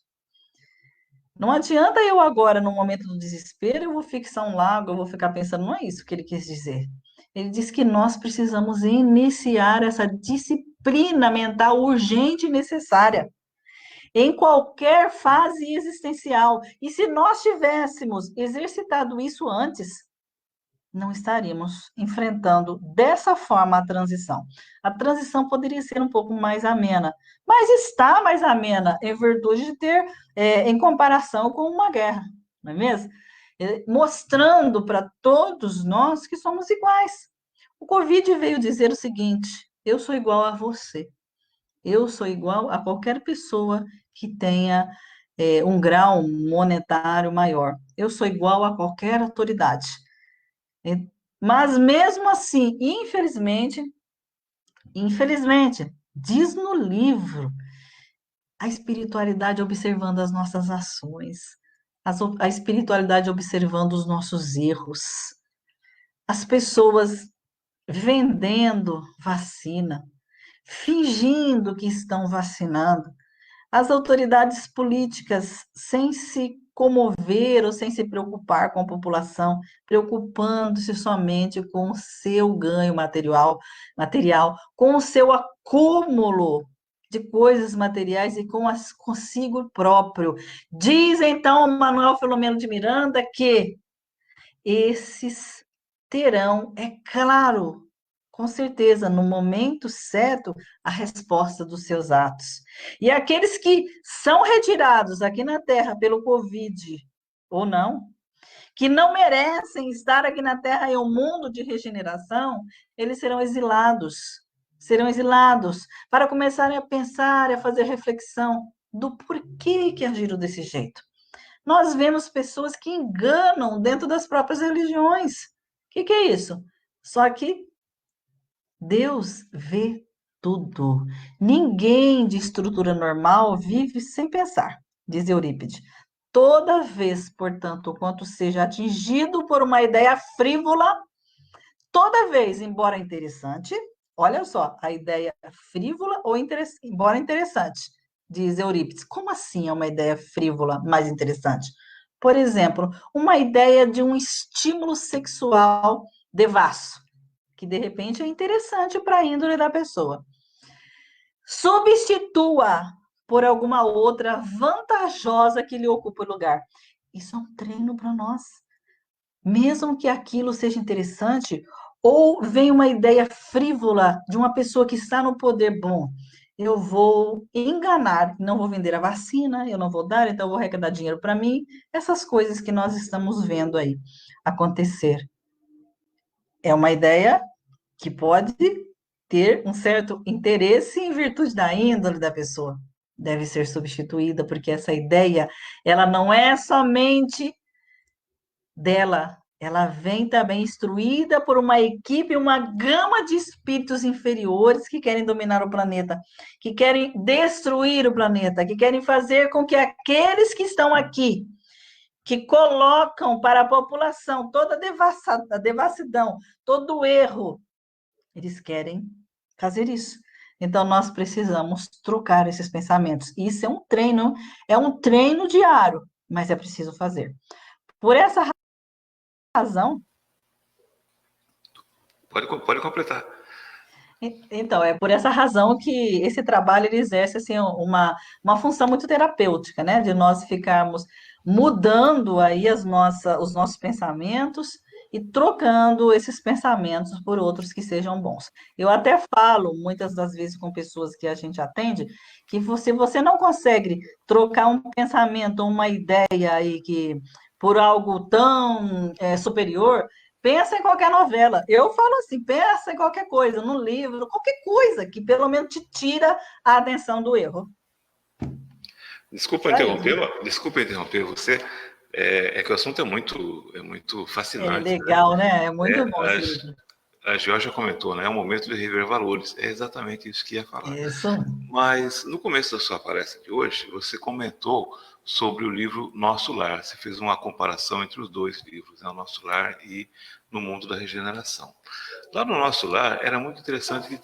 Não adianta eu agora, no momento do desespero, eu vou fixar um lago, eu vou ficar pensando, não é isso que ele quis dizer. Ele diz que nós precisamos iniciar essa disciplina mental urgente e necessária em qualquer fase existencial. E se nós tivéssemos exercitado isso antes, não estaríamos enfrentando dessa forma a transição. A transição poderia ser um pouco mais amena, mas está mais amena em virtude de ter, em comparação com uma guerra, não é mesmo? Mostrando para todos nós que somos iguais. O Covid veio dizer o seguinte: eu sou igual a você, eu sou igual a qualquer pessoa que tenha um grau monetário maior, eu sou igual a qualquer autoridade. Mas mesmo assim, infelizmente, diz no livro, a espiritualidade observando as nossas ações, a espiritualidade observando os nossos erros, as pessoas vendendo vacina, fingindo que estão vacinando, as autoridades políticas sem se comover ou sem se preocupar com a população, preocupando-se somente com o seu ganho material, com o seu acúmulo de coisas materiais e consigo próprio. Diz então Manuel Filomeno de Miranda que esses terão, é claro, com certeza, no momento certo, a resposta dos seus atos. E aqueles que são retirados aqui na Terra pelo Covid, ou não, que não merecem estar aqui na Terra em um mundo de regeneração, eles serão exilados para começarem a pensar e a fazer reflexão do porquê que agiram desse jeito. Nós vemos pessoas que enganam dentro das próprias religiões. O que é isso? Só que Deus vê tudo. Ninguém de estrutura normal vive sem pensar, diz Eurípides. Toda vez, portanto, quanto seja atingido por uma ideia frívola, toda vez, embora interessante, olha só, a ideia frívola ou embora interessante, diz Eurípides. Como assim é uma ideia frívola mais interessante? Por exemplo, uma ideia de um estímulo sexual devasso, que de repente é interessante para a índole da pessoa. Substitua por alguma outra vantajosa que lhe ocupe o lugar. Isso é um treino para nós. Mesmo que aquilo seja interessante, ou vem uma ideia frívola de uma pessoa que está no poder bom, eu vou enganar, não vou vender a vacina, eu não vou dar, então eu vou arrecadar dinheiro para mim. Essas coisas que nós estamos vendo aí acontecer. É uma ideia que pode ter um certo interesse em virtude da índole da pessoa. Deve ser substituída, porque essa ideia, ela não é somente dela, ela vem também instruída por uma equipe, uma gama de espíritos inferiores que querem dominar o planeta, que querem destruir o planeta, que querem fazer com que aqueles que estão aqui, que colocam para a população toda a devassidão, todo o erro, eles querem fazer isso. Então, nós precisamos trocar esses pensamentos. Isso é um treino diário, mas é preciso fazer. Por essa razão. Pode completar. Então, é por essa razão que esse trabalho ele exerce assim, uma função muito terapêutica, né? De nós ficarmos mudando aí os nossos pensamentos e trocando esses pensamentos por outros que sejam bons. Eu até falo, muitas das vezes, com pessoas que a gente atende, que se você não consegue trocar um pensamento, uma ideia aí que por algo tão superior, pensa em qualquer novela. Eu falo assim, pensa em qualquer coisa, no livro, qualquer coisa que pelo menos te tira a atenção do erro. Desculpa interromper você. É que o assunto é muito fascinante. É legal, né? É muito bom esse livro. A Georgia comentou, né? É um momento de rever valores. É exatamente isso que ia falar. Isso. Mas no começo da sua palestra de hoje, você comentou sobre o livro Nosso Lar. Você fez uma comparação entre os dois livros, né? O Nosso Lar e No Mundo da Regeneração. Lá no Nosso Lar era muito interessante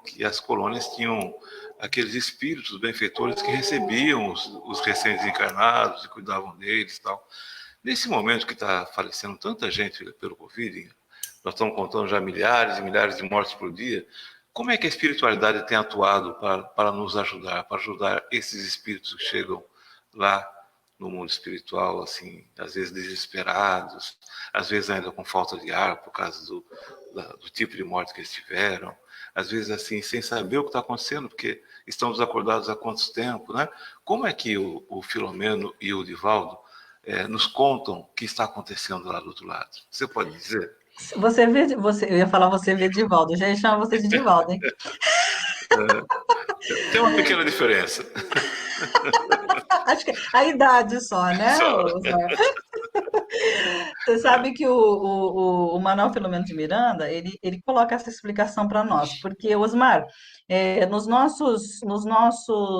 que as colônias tinham aqueles espíritos benfeitores que recebiam os recém-desencarnados e cuidavam deles e tal. Nesse momento que está falecendo tanta gente pelo Covid, nós estamos contando já milhares e milhares de mortes por dia, como é que a espiritualidade tem atuado para nos ajudar, para ajudar esses espíritos que chegam lá no mundo espiritual, assim, às vezes desesperados, às vezes ainda com falta de ar por causa do tipo de morte que eles tiveram, às vezes assim, sem saber o que está acontecendo, porque estão desacordados há quanto tempo, né? Como é que o Filomeno e o Divaldo nos contam o que está acontecendo lá do outro lado? Você pode dizer? Eu ia falar você vê Divaldo, eu já ia chamar você de Divaldo, hein? Tem uma pequena diferença. Acho que a idade só, né? Só. Você sabe que o Manuel Filomeno de Miranda, ele coloca essa explicação para nós, porque, Osmar,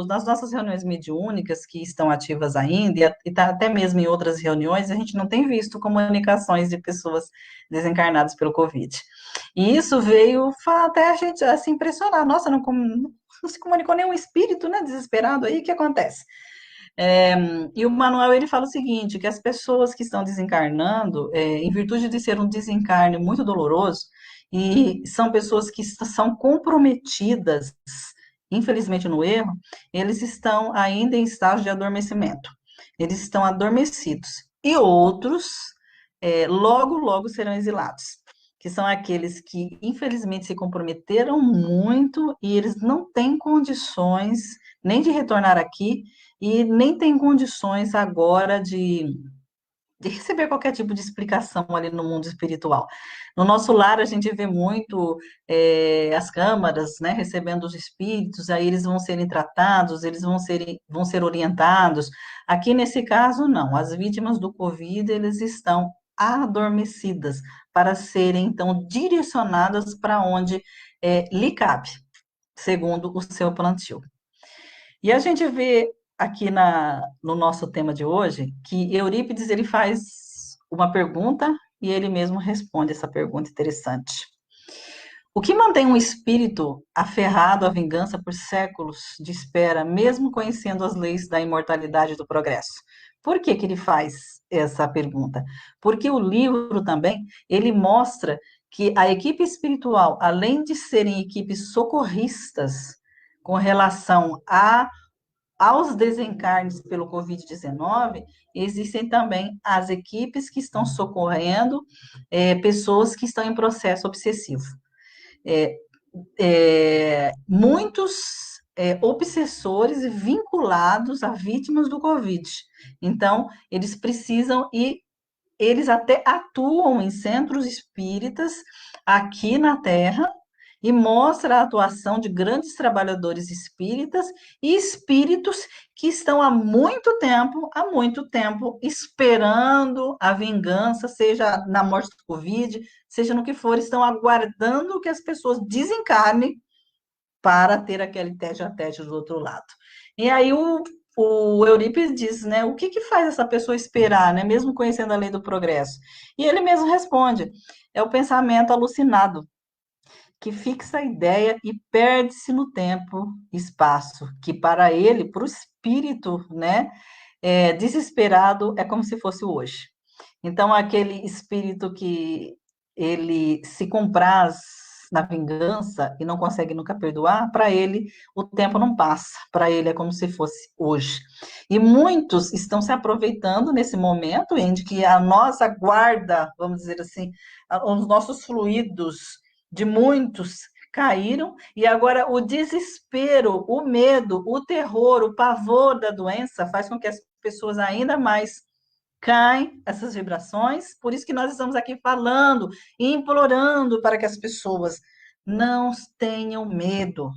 nas nossas reuniões mediúnicas que estão ativas ainda, e tá até mesmo em outras reuniões, a gente não tem visto comunicações de pessoas desencarnadas pelo Covid. E isso veio até a gente se impressionar. Nossa, não se comunicou nenhum espírito, né, desesperado aí, o que acontece? E o Manuel ele fala o seguinte, que as pessoas que estão desencarnando, em virtude de ser um desencarne muito doloroso, e são pessoas que são comprometidas, infelizmente no erro, eles estão ainda em estágio de adormecimento. Eles estão adormecidos. E outros, logo, logo serão exilados. que são aqueles que, infelizmente, se comprometeram muito e eles não têm condições nem de retornar aqui e nem têm condições agora de receber qualquer tipo de explicação ali no mundo espiritual. No nosso lar, a gente vê muito as câmaras, né, recebendo os espíritos, aí eles vão serem tratados, eles vão ser orientados. Aqui, nesse caso, não. As vítimas do Covid, eles estão adormecidas para serem, então, direcionadas para onde lhe cabe, segundo o seu plantio. E a gente vê aqui no nosso tema de hoje que Eurípides ele faz uma pergunta e ele mesmo responde essa pergunta interessante. O que mantém um espírito aferrado à vingança por séculos de espera, mesmo conhecendo as leis da imortalidade e do progresso? Por que que ele faz essa pergunta? Porque o livro também, ele mostra que a equipe espiritual, além de serem equipes socorristas com relação aos desencarnes pelo Covid-19, existem também as equipes que estão socorrendo pessoas que estão em processo obsessivo. Muitos obsessores vinculados a vítimas do Covid. Então, eles precisam e eles até atuam em centros espíritas aqui na Terra e mostra a atuação de grandes trabalhadores espíritas e espíritos que estão há muito tempo, esperando a vingança, seja na morte do Covid, seja no que for, estão aguardando que as pessoas desencarnem para ter aquele tete a tete do outro lado. E aí o Eurípides diz, né, o que faz essa pessoa esperar, né, mesmo conhecendo a lei do progresso? E ele mesmo responde, é o pensamento alucinado, que fixa a ideia e perde-se no tempo e espaço, que para ele, para o espírito, né, desesperado, é como se fosse hoje. Então, aquele espírito que ele se compraz na vingança e não consegue nunca perdoar, para ele o tempo não passa, para ele é como se fosse hoje. E muitos estão se aproveitando nesse momento em que a nossa guarda, vamos dizer assim, os nossos fluidos de muitos caíram, e agora o desespero, o medo, o terror, o pavor da doença faz com que as pessoas ainda mais caem essas vibrações, por isso que nós estamos aqui falando e implorando para que as pessoas não tenham medo,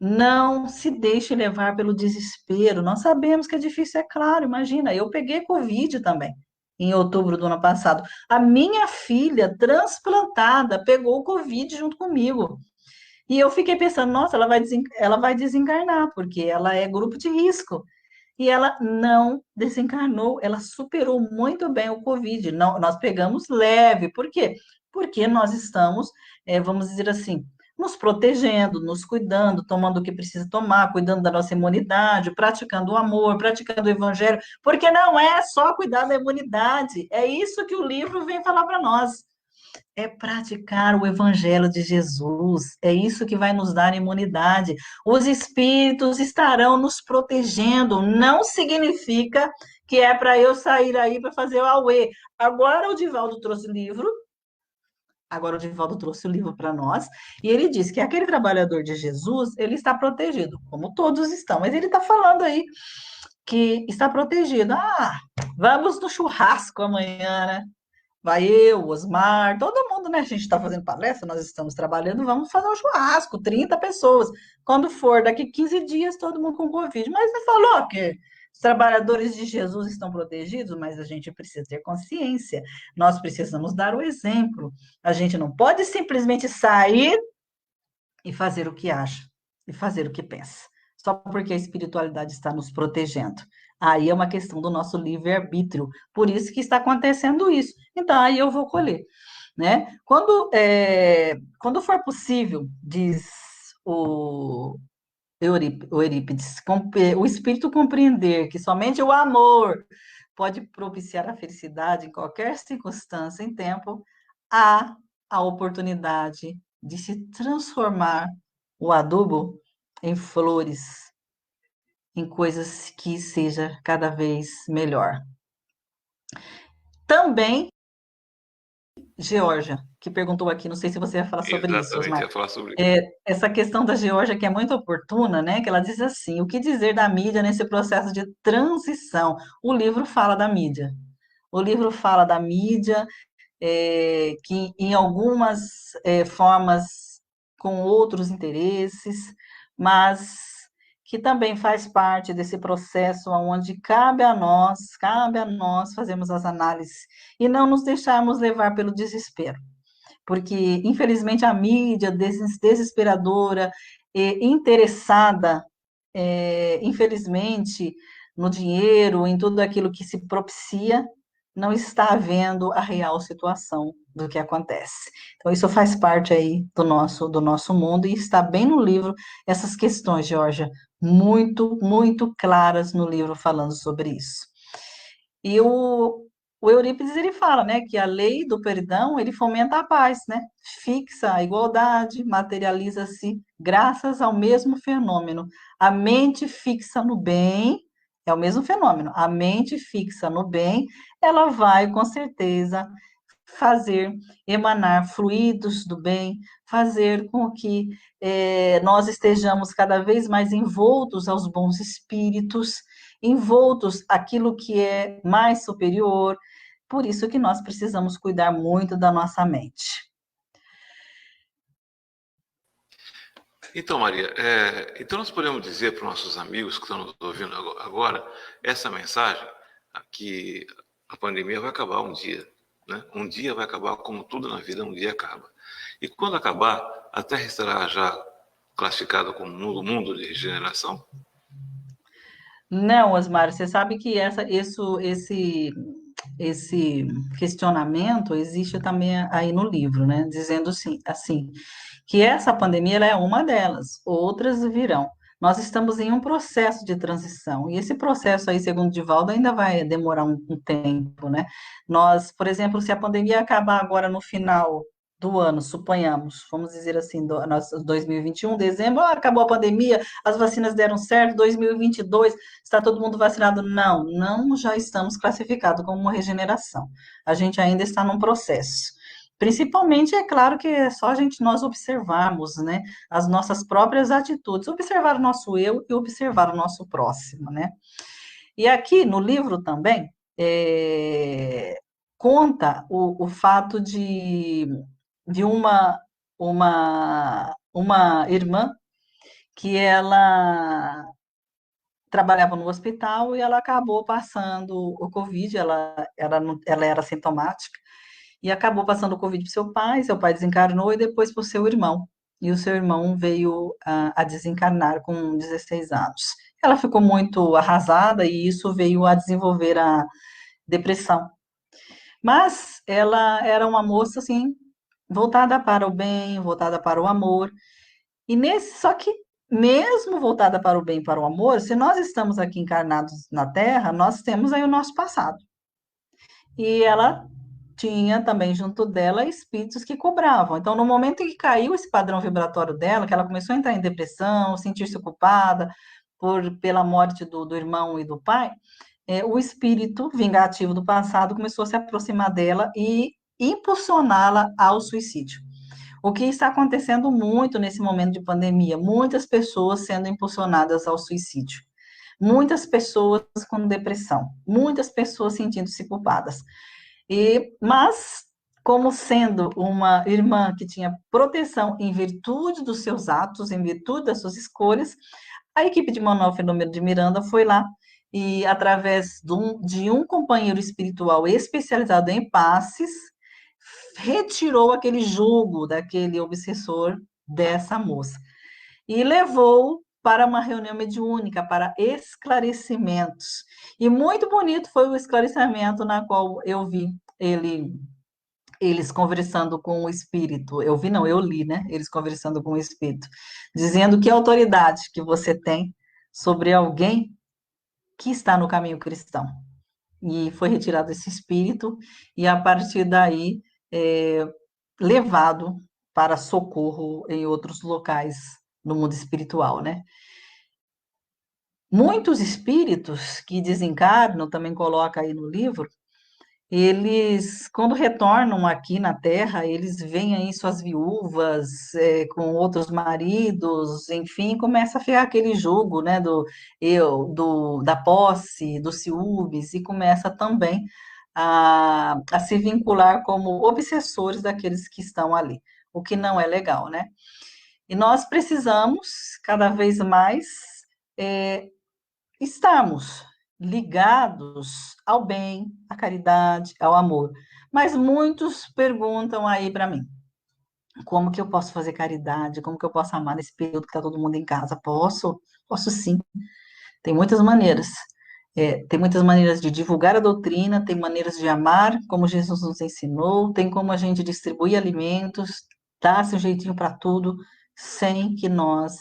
não se deixem levar pelo desespero. Nós sabemos que é difícil, é claro, imagina, eu peguei Covid também, em outubro do ano passado. A minha filha, transplantada, pegou o Covid junto comigo. E eu fiquei pensando, nossa, ela vai desencarnar, porque ela é grupo de risco. E ela não desencarnou, ela superou muito bem o Covid. Não, nós pegamos leve, por quê? Porque nós estamos, vamos dizer assim, nos protegendo, nos cuidando, tomando o que precisa tomar, cuidando da nossa imunidade, praticando o amor, praticando o evangelho, porque não é só cuidar da imunidade, é isso que o livro vem falar para nós. É praticar o evangelho de Jesus, é isso que vai nos dar imunidade. Os espíritos estarão nos protegendo, não significa que é para eu sair aí para fazer o auê. Agora o Divaldo trouxe o livro, para nós, e ele diz que aquele trabalhador de Jesus, ele está protegido, como todos estão, mas ele está falando aí que está protegido. Ah, vamos no churrasco amanhã, né? Vai eu, Osmar, todo mundo, né? A gente está fazendo palestra, nós estamos trabalhando, vamos fazer um churrasco, 30 pessoas. Quando for, daqui 15 dias, todo mundo com Covid. Mas você falou que os trabalhadores de Jesus estão protegidos, mas a gente precisa ter consciência. Nós precisamos dar o exemplo. A gente não pode simplesmente sair e fazer o que acha, e fazer o que pensa, só porque a espiritualidade está nos protegendo. Aí é uma questão do nosso livre-arbítrio, por isso que está acontecendo isso. Então, aí eu vou colher, né? Quando for possível, diz o Eurípides, o espírito compreender que somente o amor pode propiciar a felicidade em qualquer circunstância em tempo, há a oportunidade de se transformar o adubo em flores, em coisas que seja cada vez melhor. Também Geórgia, que perguntou aqui, não sei se você vai falar sobre isso, Exatamente, Osmar. ia falar sobre isso. Essa questão da Geórgia que é muito oportuna, né? Que ela diz assim: o que dizer da mídia nesse processo de transição? O livro fala da mídia. O livro fala da mídia, que em algumas formas com outros interesses, mas que também faz parte desse processo onde cabe a nós fazermos as análises e não nos deixarmos levar pelo desespero, porque infelizmente a mídia desesperadora, interessada, infelizmente, no dinheiro, em tudo aquilo que se propicia, não está vendo a real situação do que acontece. Então, isso faz parte aí do nosso mundo e está bem no livro essas questões, Georgia, muito, muito claras no livro falando sobre isso. E o Eurípides, ele fala, né, que a lei do perdão, ele fomenta a paz, né, fixa a igualdade, materializa-se graças ao mesmo fenômeno. A mente fixa no bem, é o mesmo fenômeno, a mente fixa no bem, ela vai, com certeza, fazer emanar fluidos do bem, fazer com que nós estejamos cada vez mais envoltos aos bons espíritos, envoltos aquilo que é mais superior. Por isso que nós precisamos cuidar muito da nossa mente. Então, Maria, então nós podemos dizer para os nossos amigos que estão nos ouvindo agora essa mensagem, que a pandemia vai acabar um dia, né? Um dia vai acabar, como tudo na vida, um dia acaba. E quando acabar, a Terra estará já classificada como mundo de regeneração? Não, Osmar, você sabe que esse questionamento existe também aí no livro, né? Dizendo assim, que essa pandemia ela é uma delas, outras virão. Nós estamos em um processo de transição, e esse processo aí, segundo Divaldo, ainda vai demorar um tempo, né? Nós, por exemplo, se a pandemia acabar agora no final do ano, suponhamos, vamos dizer assim, 2021, dezembro, acabou a pandemia, as vacinas deram certo, 2022, está todo mundo vacinado? Não, não já estamos classificados como uma regeneração. A gente ainda está num processo. Principalmente, é claro que é só nós observarmos, né, as nossas próprias atitudes, observar o nosso eu e observar o nosso próximo, né? E aqui no livro também conta o fato de uma irmã que ela trabalhava no hospital e ela acabou passando o Covid, ela era sintomática, e acabou passando o Covid para seu pai desencarnou e depois para o seu irmão. E o seu irmão veio a desencarnar com 16 anos. Ela ficou muito arrasada e isso veio a desenvolver a depressão. Mas ela era uma moça, assim, voltada para o bem, voltada para o amor. Só que, mesmo voltada para o bem e para o amor, se nós estamos aqui encarnados na Terra, nós temos aí o nosso passado. E ela tinha também junto dela espíritos que cobravam. Então, no momento em que caiu esse padrão vibratório dela, que ela começou a entrar em depressão, sentir-se culpada pela morte do irmão e do pai, o espírito vingativo do passado começou a se aproximar dela e impulsioná-la ao suicídio. O que está acontecendo muito nesse momento de pandemia? Muitas pessoas sendo impulsionadas ao suicídio. Muitas pessoas com depressão. Muitas pessoas sentindo-se culpadas. Mas, como sendo uma irmã que tinha proteção em virtude dos seus atos, em virtude das suas escolhas, a equipe de Manuel Filomeno de Miranda foi lá e, através de um companheiro espiritual especializado em passes, retirou aquele jugo daquele obsessor dessa moça e levou para uma reunião mediúnica, para esclarecimentos. E muito bonito foi o esclarecimento na qual eu vi eles conversando com o espírito. Eu vi, não, eu li, né? Eles conversando com o espírito, dizendo que autoridade que você tem sobre alguém que está no caminho cristão. E foi retirado esse espírito, e a partir daí, levado para socorro em outros locais no mundo espiritual, né? Muitos espíritos que desencarnam, também coloca aí no livro, eles, quando retornam aqui na Terra, eles veem aí suas viúvas com outros maridos, enfim, começa a ficar aquele jogo, né, da posse, dos ciúmes, e começa também a se vincular como obsessores daqueles que estão ali, o que não é legal, né? E nós precisamos, cada vez mais, é, estarmos ligados ao bem, à caridade, ao amor. Mas muitos perguntam aí para mim, como que eu posso fazer caridade? Como que eu posso amar nesse período que está todo mundo em casa? Posso? Posso sim. Tem muitas maneiras. Tem muitas maneiras de divulgar a doutrina, tem maneiras de amar, como Jesus nos ensinou, tem como a gente distribuir alimentos, dar seu jeitinho para tudo, sem que nós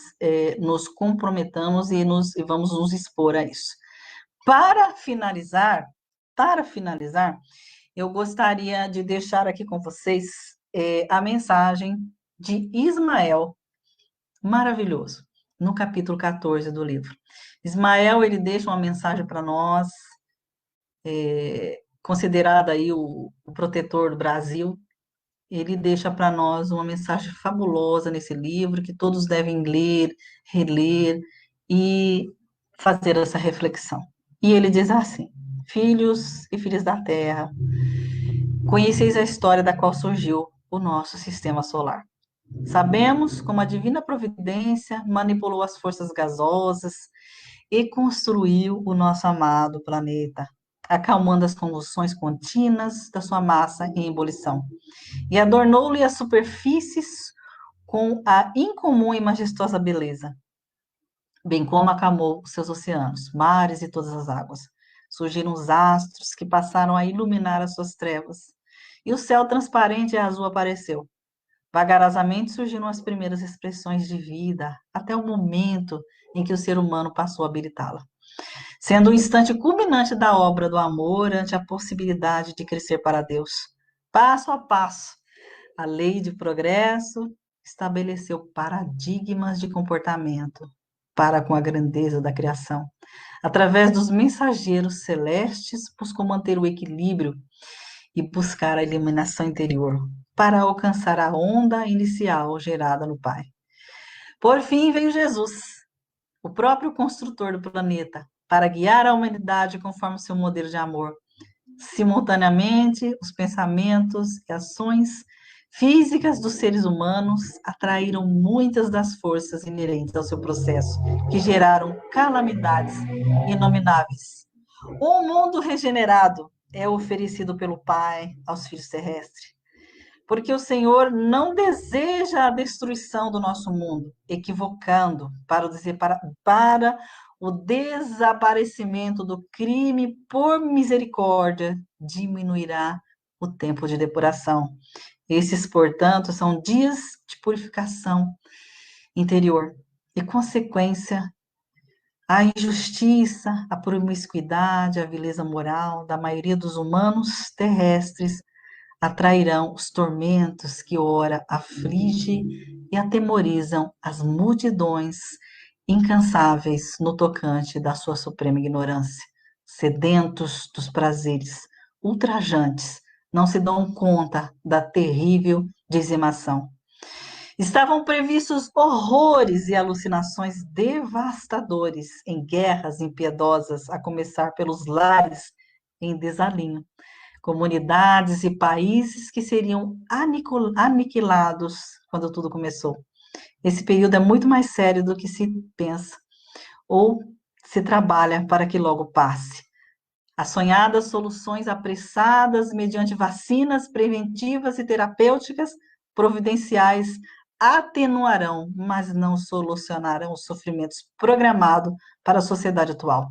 nos comprometamos e vamos nos expor a isso. Para finalizar, para finalizar, eu gostaria de deixar aqui com vocês a mensagem de Ismael, maravilhoso, no capítulo 14 do livro. Ismael, ele deixa uma mensagem para nós, considerado aí o protetor do Brasil. Ele deixa para nós uma mensagem fabulosa nesse livro, que todos devem ler, reler e fazer essa reflexão. E ele diz assim: filhos e filhas da terra, conheceis a história da qual surgiu o nosso sistema solar. Sabemos como a divina providência manipulou as forças gasosas e construiu o nosso amado planeta, acalmando as convulsões contínuas da sua massa em ebulição, e adornou-lhe as superfícies com a incomum e majestosa beleza, bem como acalmou os seus oceanos, mares e todas as águas. Surgiram os astros que passaram a iluminar as suas trevas, e o céu transparente e azul apareceu. Vagarosamente surgiram as primeiras expressões de vida, até o momento em que o ser humano passou a habitá-la, sendo o instante culminante da obra do amor ante a possibilidade de crescer para Deus. Passo a passo, a lei de progresso estabeleceu paradigmas de comportamento para com a grandeza da criação. Através dos mensageiros celestes, buscou manter o equilíbrio e buscar a iluminação interior para alcançar a onda inicial gerada no Pai. Por fim, veio Jesus, o próprio construtor do planeta, para guiar a humanidade conforme seu modelo de amor. Simultaneamente, os pensamentos e ações físicas dos seres humanos atraíram muitas das forças inerentes ao seu processo, que geraram calamidades inomináveis. Um mundo regenerado é oferecido pelo Pai aos filhos terrestres, porque o Senhor não deseja a destruição do nosso mundo, equivocando para o desaparecimento do crime por misericórdia, diminuirá o tempo de depuração. Esses, portanto, são dias de purificação interior e consequência a injustiça, a promiscuidade, a vileza moral da maioria dos humanos terrestres atrairão os tormentos que ora aflige e atemorizam as multidões incansáveis no tocante da sua suprema ignorância. Sedentos dos prazeres ultrajantes, não se dão conta da terrível dizimação. Estavam previstos horrores e alucinações devastadores em guerras impiedosas, a começar pelos lares em desalinho, comunidades e países que seriam aniquilados quando tudo começou. Esse período é muito mais sério do que se pensa, ou se trabalha para que logo passe. As sonhadas soluções apressadas mediante vacinas preventivas e terapêuticas providenciais atenuarão, mas não solucionarão os sofrimentos programados para a sociedade atual.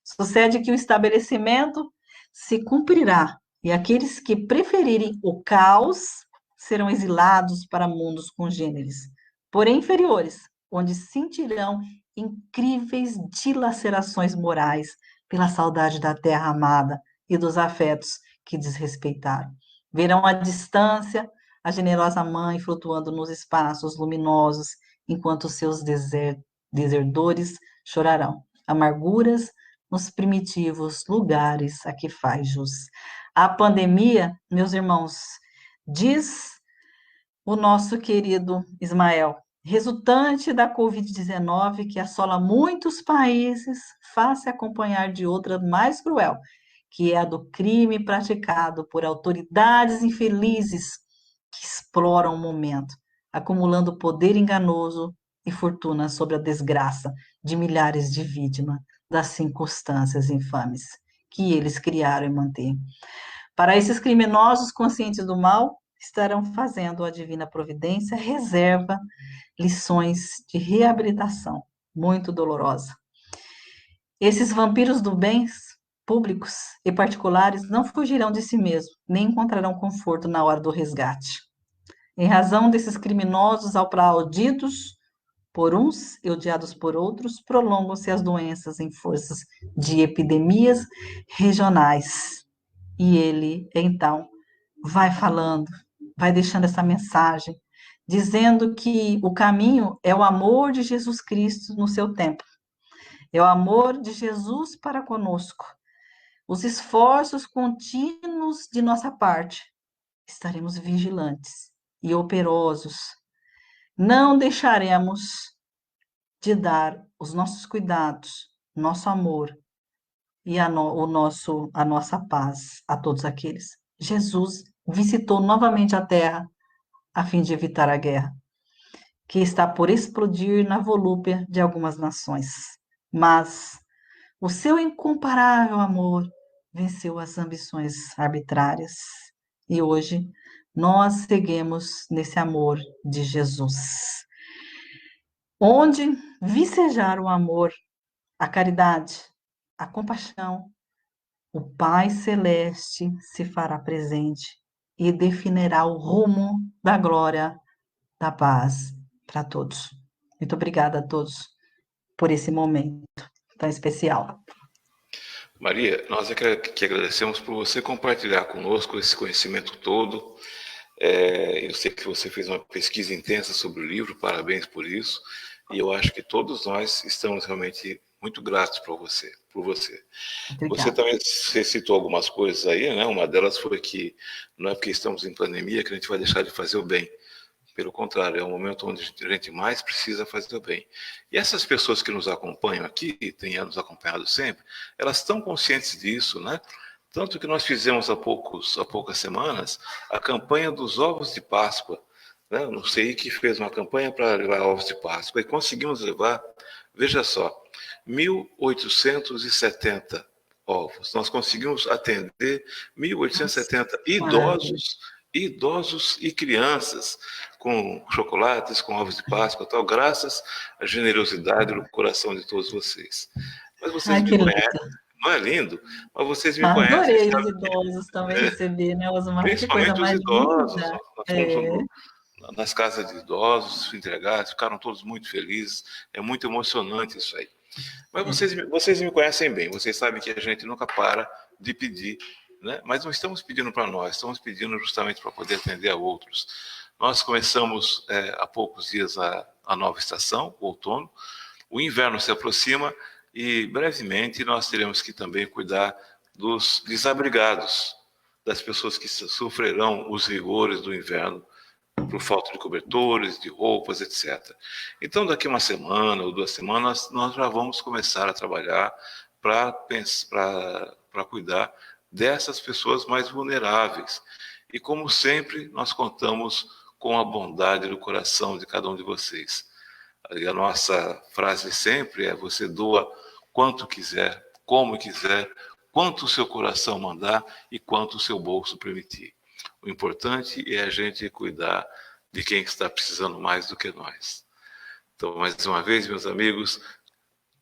Sucede que o estabelecimento se cumprirá, e aqueles que preferirem o caos serão exilados para mundos congêneres, porém inferiores, onde sentirão incríveis dilacerações morais pela saudade da terra amada e dos afetos que desrespeitaram. Verão à distância a generosa mãe flutuando nos espaços luminosos, enquanto seus deserdores chorarão amarguras nos primitivos lugares a que faz jus. A pandemia, meus irmãos, diz o nosso querido Ismael, resultante da Covid-19, que assola muitos países, faz-se acompanhar de outra mais cruel, que é a do crime praticado por autoridades infelizes que exploram o momento, acumulando poder enganoso e fortuna sobre a desgraça de milhares de vítimas das circunstâncias infames que eles criaram e mantêm. Para esses criminosos conscientes do mal, estarão fazendo a divina providência reserva lições de reabilitação muito dolorosa. Esses vampiros do bens públicos e particulares não fugirão de si mesmos, nem encontrarão conforto na hora do resgate. Em razão desses criminosos aplaudidos por uns e odiados por outros, prolongam-se as doenças em forças de epidemias regionais. E ele, então, vai falando, vai deixando essa mensagem, dizendo que o caminho é o amor de Jesus Cristo no seu tempo. É o amor de Jesus para conosco. Os esforços contínuos de nossa parte. Estaremos vigilantes e operosos. Não deixaremos de dar os nossos cuidados, nosso amor e a nossa paz a todos aqueles. Jesus visitou novamente a terra a fim de evitar a guerra, que está por explodir na volúpia de algumas nações. Mas o seu incomparável amor venceu as ambições arbitrárias. E hoje nós seguimos nesse amor de Jesus. Onde vicejar o amor, a caridade, a compaixão, o Pai Celeste se fará presente e definirá o rumo da glória, da paz para todos. Muito obrigada a todos por esse momento tão especial. Maria, nós é que agradecemos por você compartilhar conosco esse conhecimento todo. Eu sei que você fez uma pesquisa intensa sobre o livro, parabéns por isso. E eu acho que todos nós estamos realmente muito gratos por você. Você também citou algumas coisas aí, né? Uma delas foi que não é porque estamos em pandemia que a gente vai deixar de fazer o bem. Pelo contrário, é um momento onde a gente mais precisa fazer o bem. E essas pessoas que nos acompanham aqui, têm nos acompanhado sempre, elas estão conscientes disso, né? Tanto que nós fizemos há poucas semanas a campanha dos ovos de Páscoa. Né? Não sei que fez uma campanha para levar ovos de Páscoa e conseguimos levar, veja só, 1.870 ovos. Nós conseguimos atender 1.870 idosos e crianças com chocolates, com ovos de Páscoa, tal, graças à generosidade do coração de todos vocês. Mas vocês me conhecem, não é lindo? Mas vocês me conhecem. Adorei os idosos também receber, né, Osmar? Principalmente os idosos. Nós fomos nas casas de idosos, entregados, ficaram todos muito felizes. É muito emocionante isso aí. Mas vocês me conhecem bem, vocês sabem que a gente nunca para de pedir, né? Mas não estamos pedindo para nós, estamos pedindo justamente para poder atender a outros. Nós começamos há poucos dias a nova estação, o outono, o inverno se aproxima e brevemente nós teremos que também cuidar dos desabrigados, das pessoas que sofrerão os rigores do inverno, por falta de cobertores, de roupas, etc. Então, daqui uma semana ou 2 semanas, nós já vamos começar a trabalhar para cuidar dessas pessoas mais vulneráveis. E, como sempre, nós contamos com a bondade do coração de cada um de vocês. E a nossa frase sempre é: você doa quanto quiser, como quiser, quanto o seu coração mandar e quanto o seu bolso permitir. O importante é a gente cuidar de quem está precisando mais do que nós. Então, mais uma vez, meus amigos,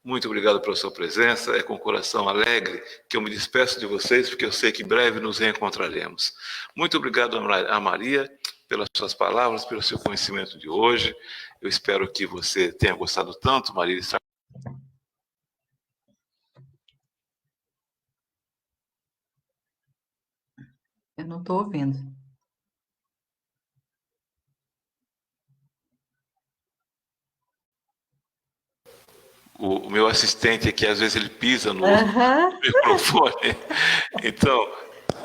muito obrigado pela sua presença. É com o coração alegre que eu me despeço de vocês, porque eu sei que em breve nos reencontraremos. Muito obrigado a Maria pelas suas palavras, pelo seu conhecimento de hoje. Eu espero que você tenha gostado tanto, Maria. Eu não estou ouvindo. o meu assistente aqui, às vezes ele pisa no Aham. microfone. Então,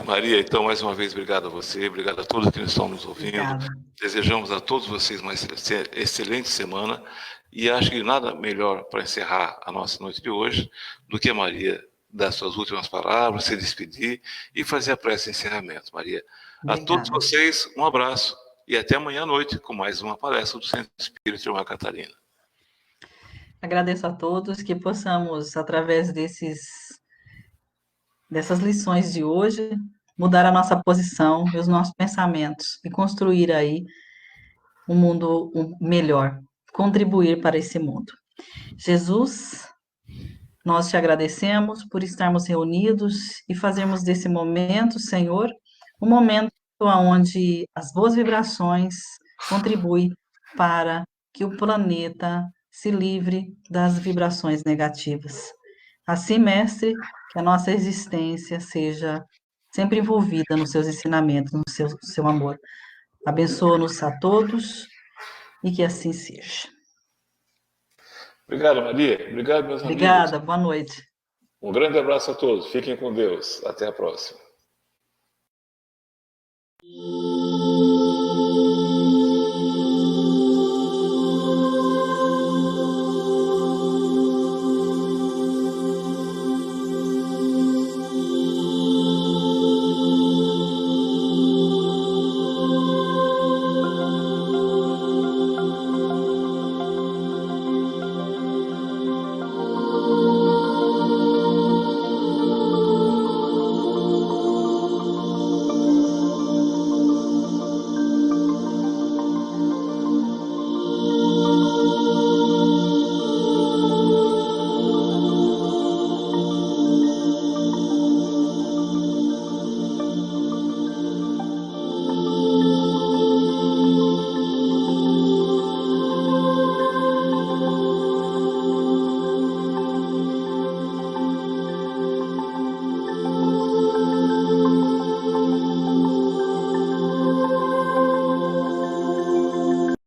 Maria, então mais uma vez obrigado a você, obrigado a todos que estão nos ouvindo. Obrigada. Desejamos a todos vocês uma excelente semana e acho que nada melhor para encerrar a nossa noite de hoje do que a Maria dar suas últimas palavras, se despedir e fazer a prece de encerramento. Maria, a todos Obrigada. vocês um abraço e até amanhã à noite com mais uma palestra do Centro Espírita de Irmã Catarina. Agradeço a todos que possamos, através dessas lições de hoje, mudar a nossa posição e os nossos pensamentos e construir aí um mundo melhor, contribuir para esse mundo. Jesus, nós te agradecemos por estarmos reunidos e fazermos desse momento, Senhor, um momento onde as boas vibrações contribuem para que o planeta se livre das vibrações negativas. Assim, Mestre, que a nossa existência seja sempre envolvida nos seus ensinamentos, no seu amor. Abençoa-nos a todos e que assim seja. Obrigado, Maria. Obrigado, meus amigos. Obrigada, boa noite. Um grande abraço a todos. Fiquem com Deus. Até a próxima.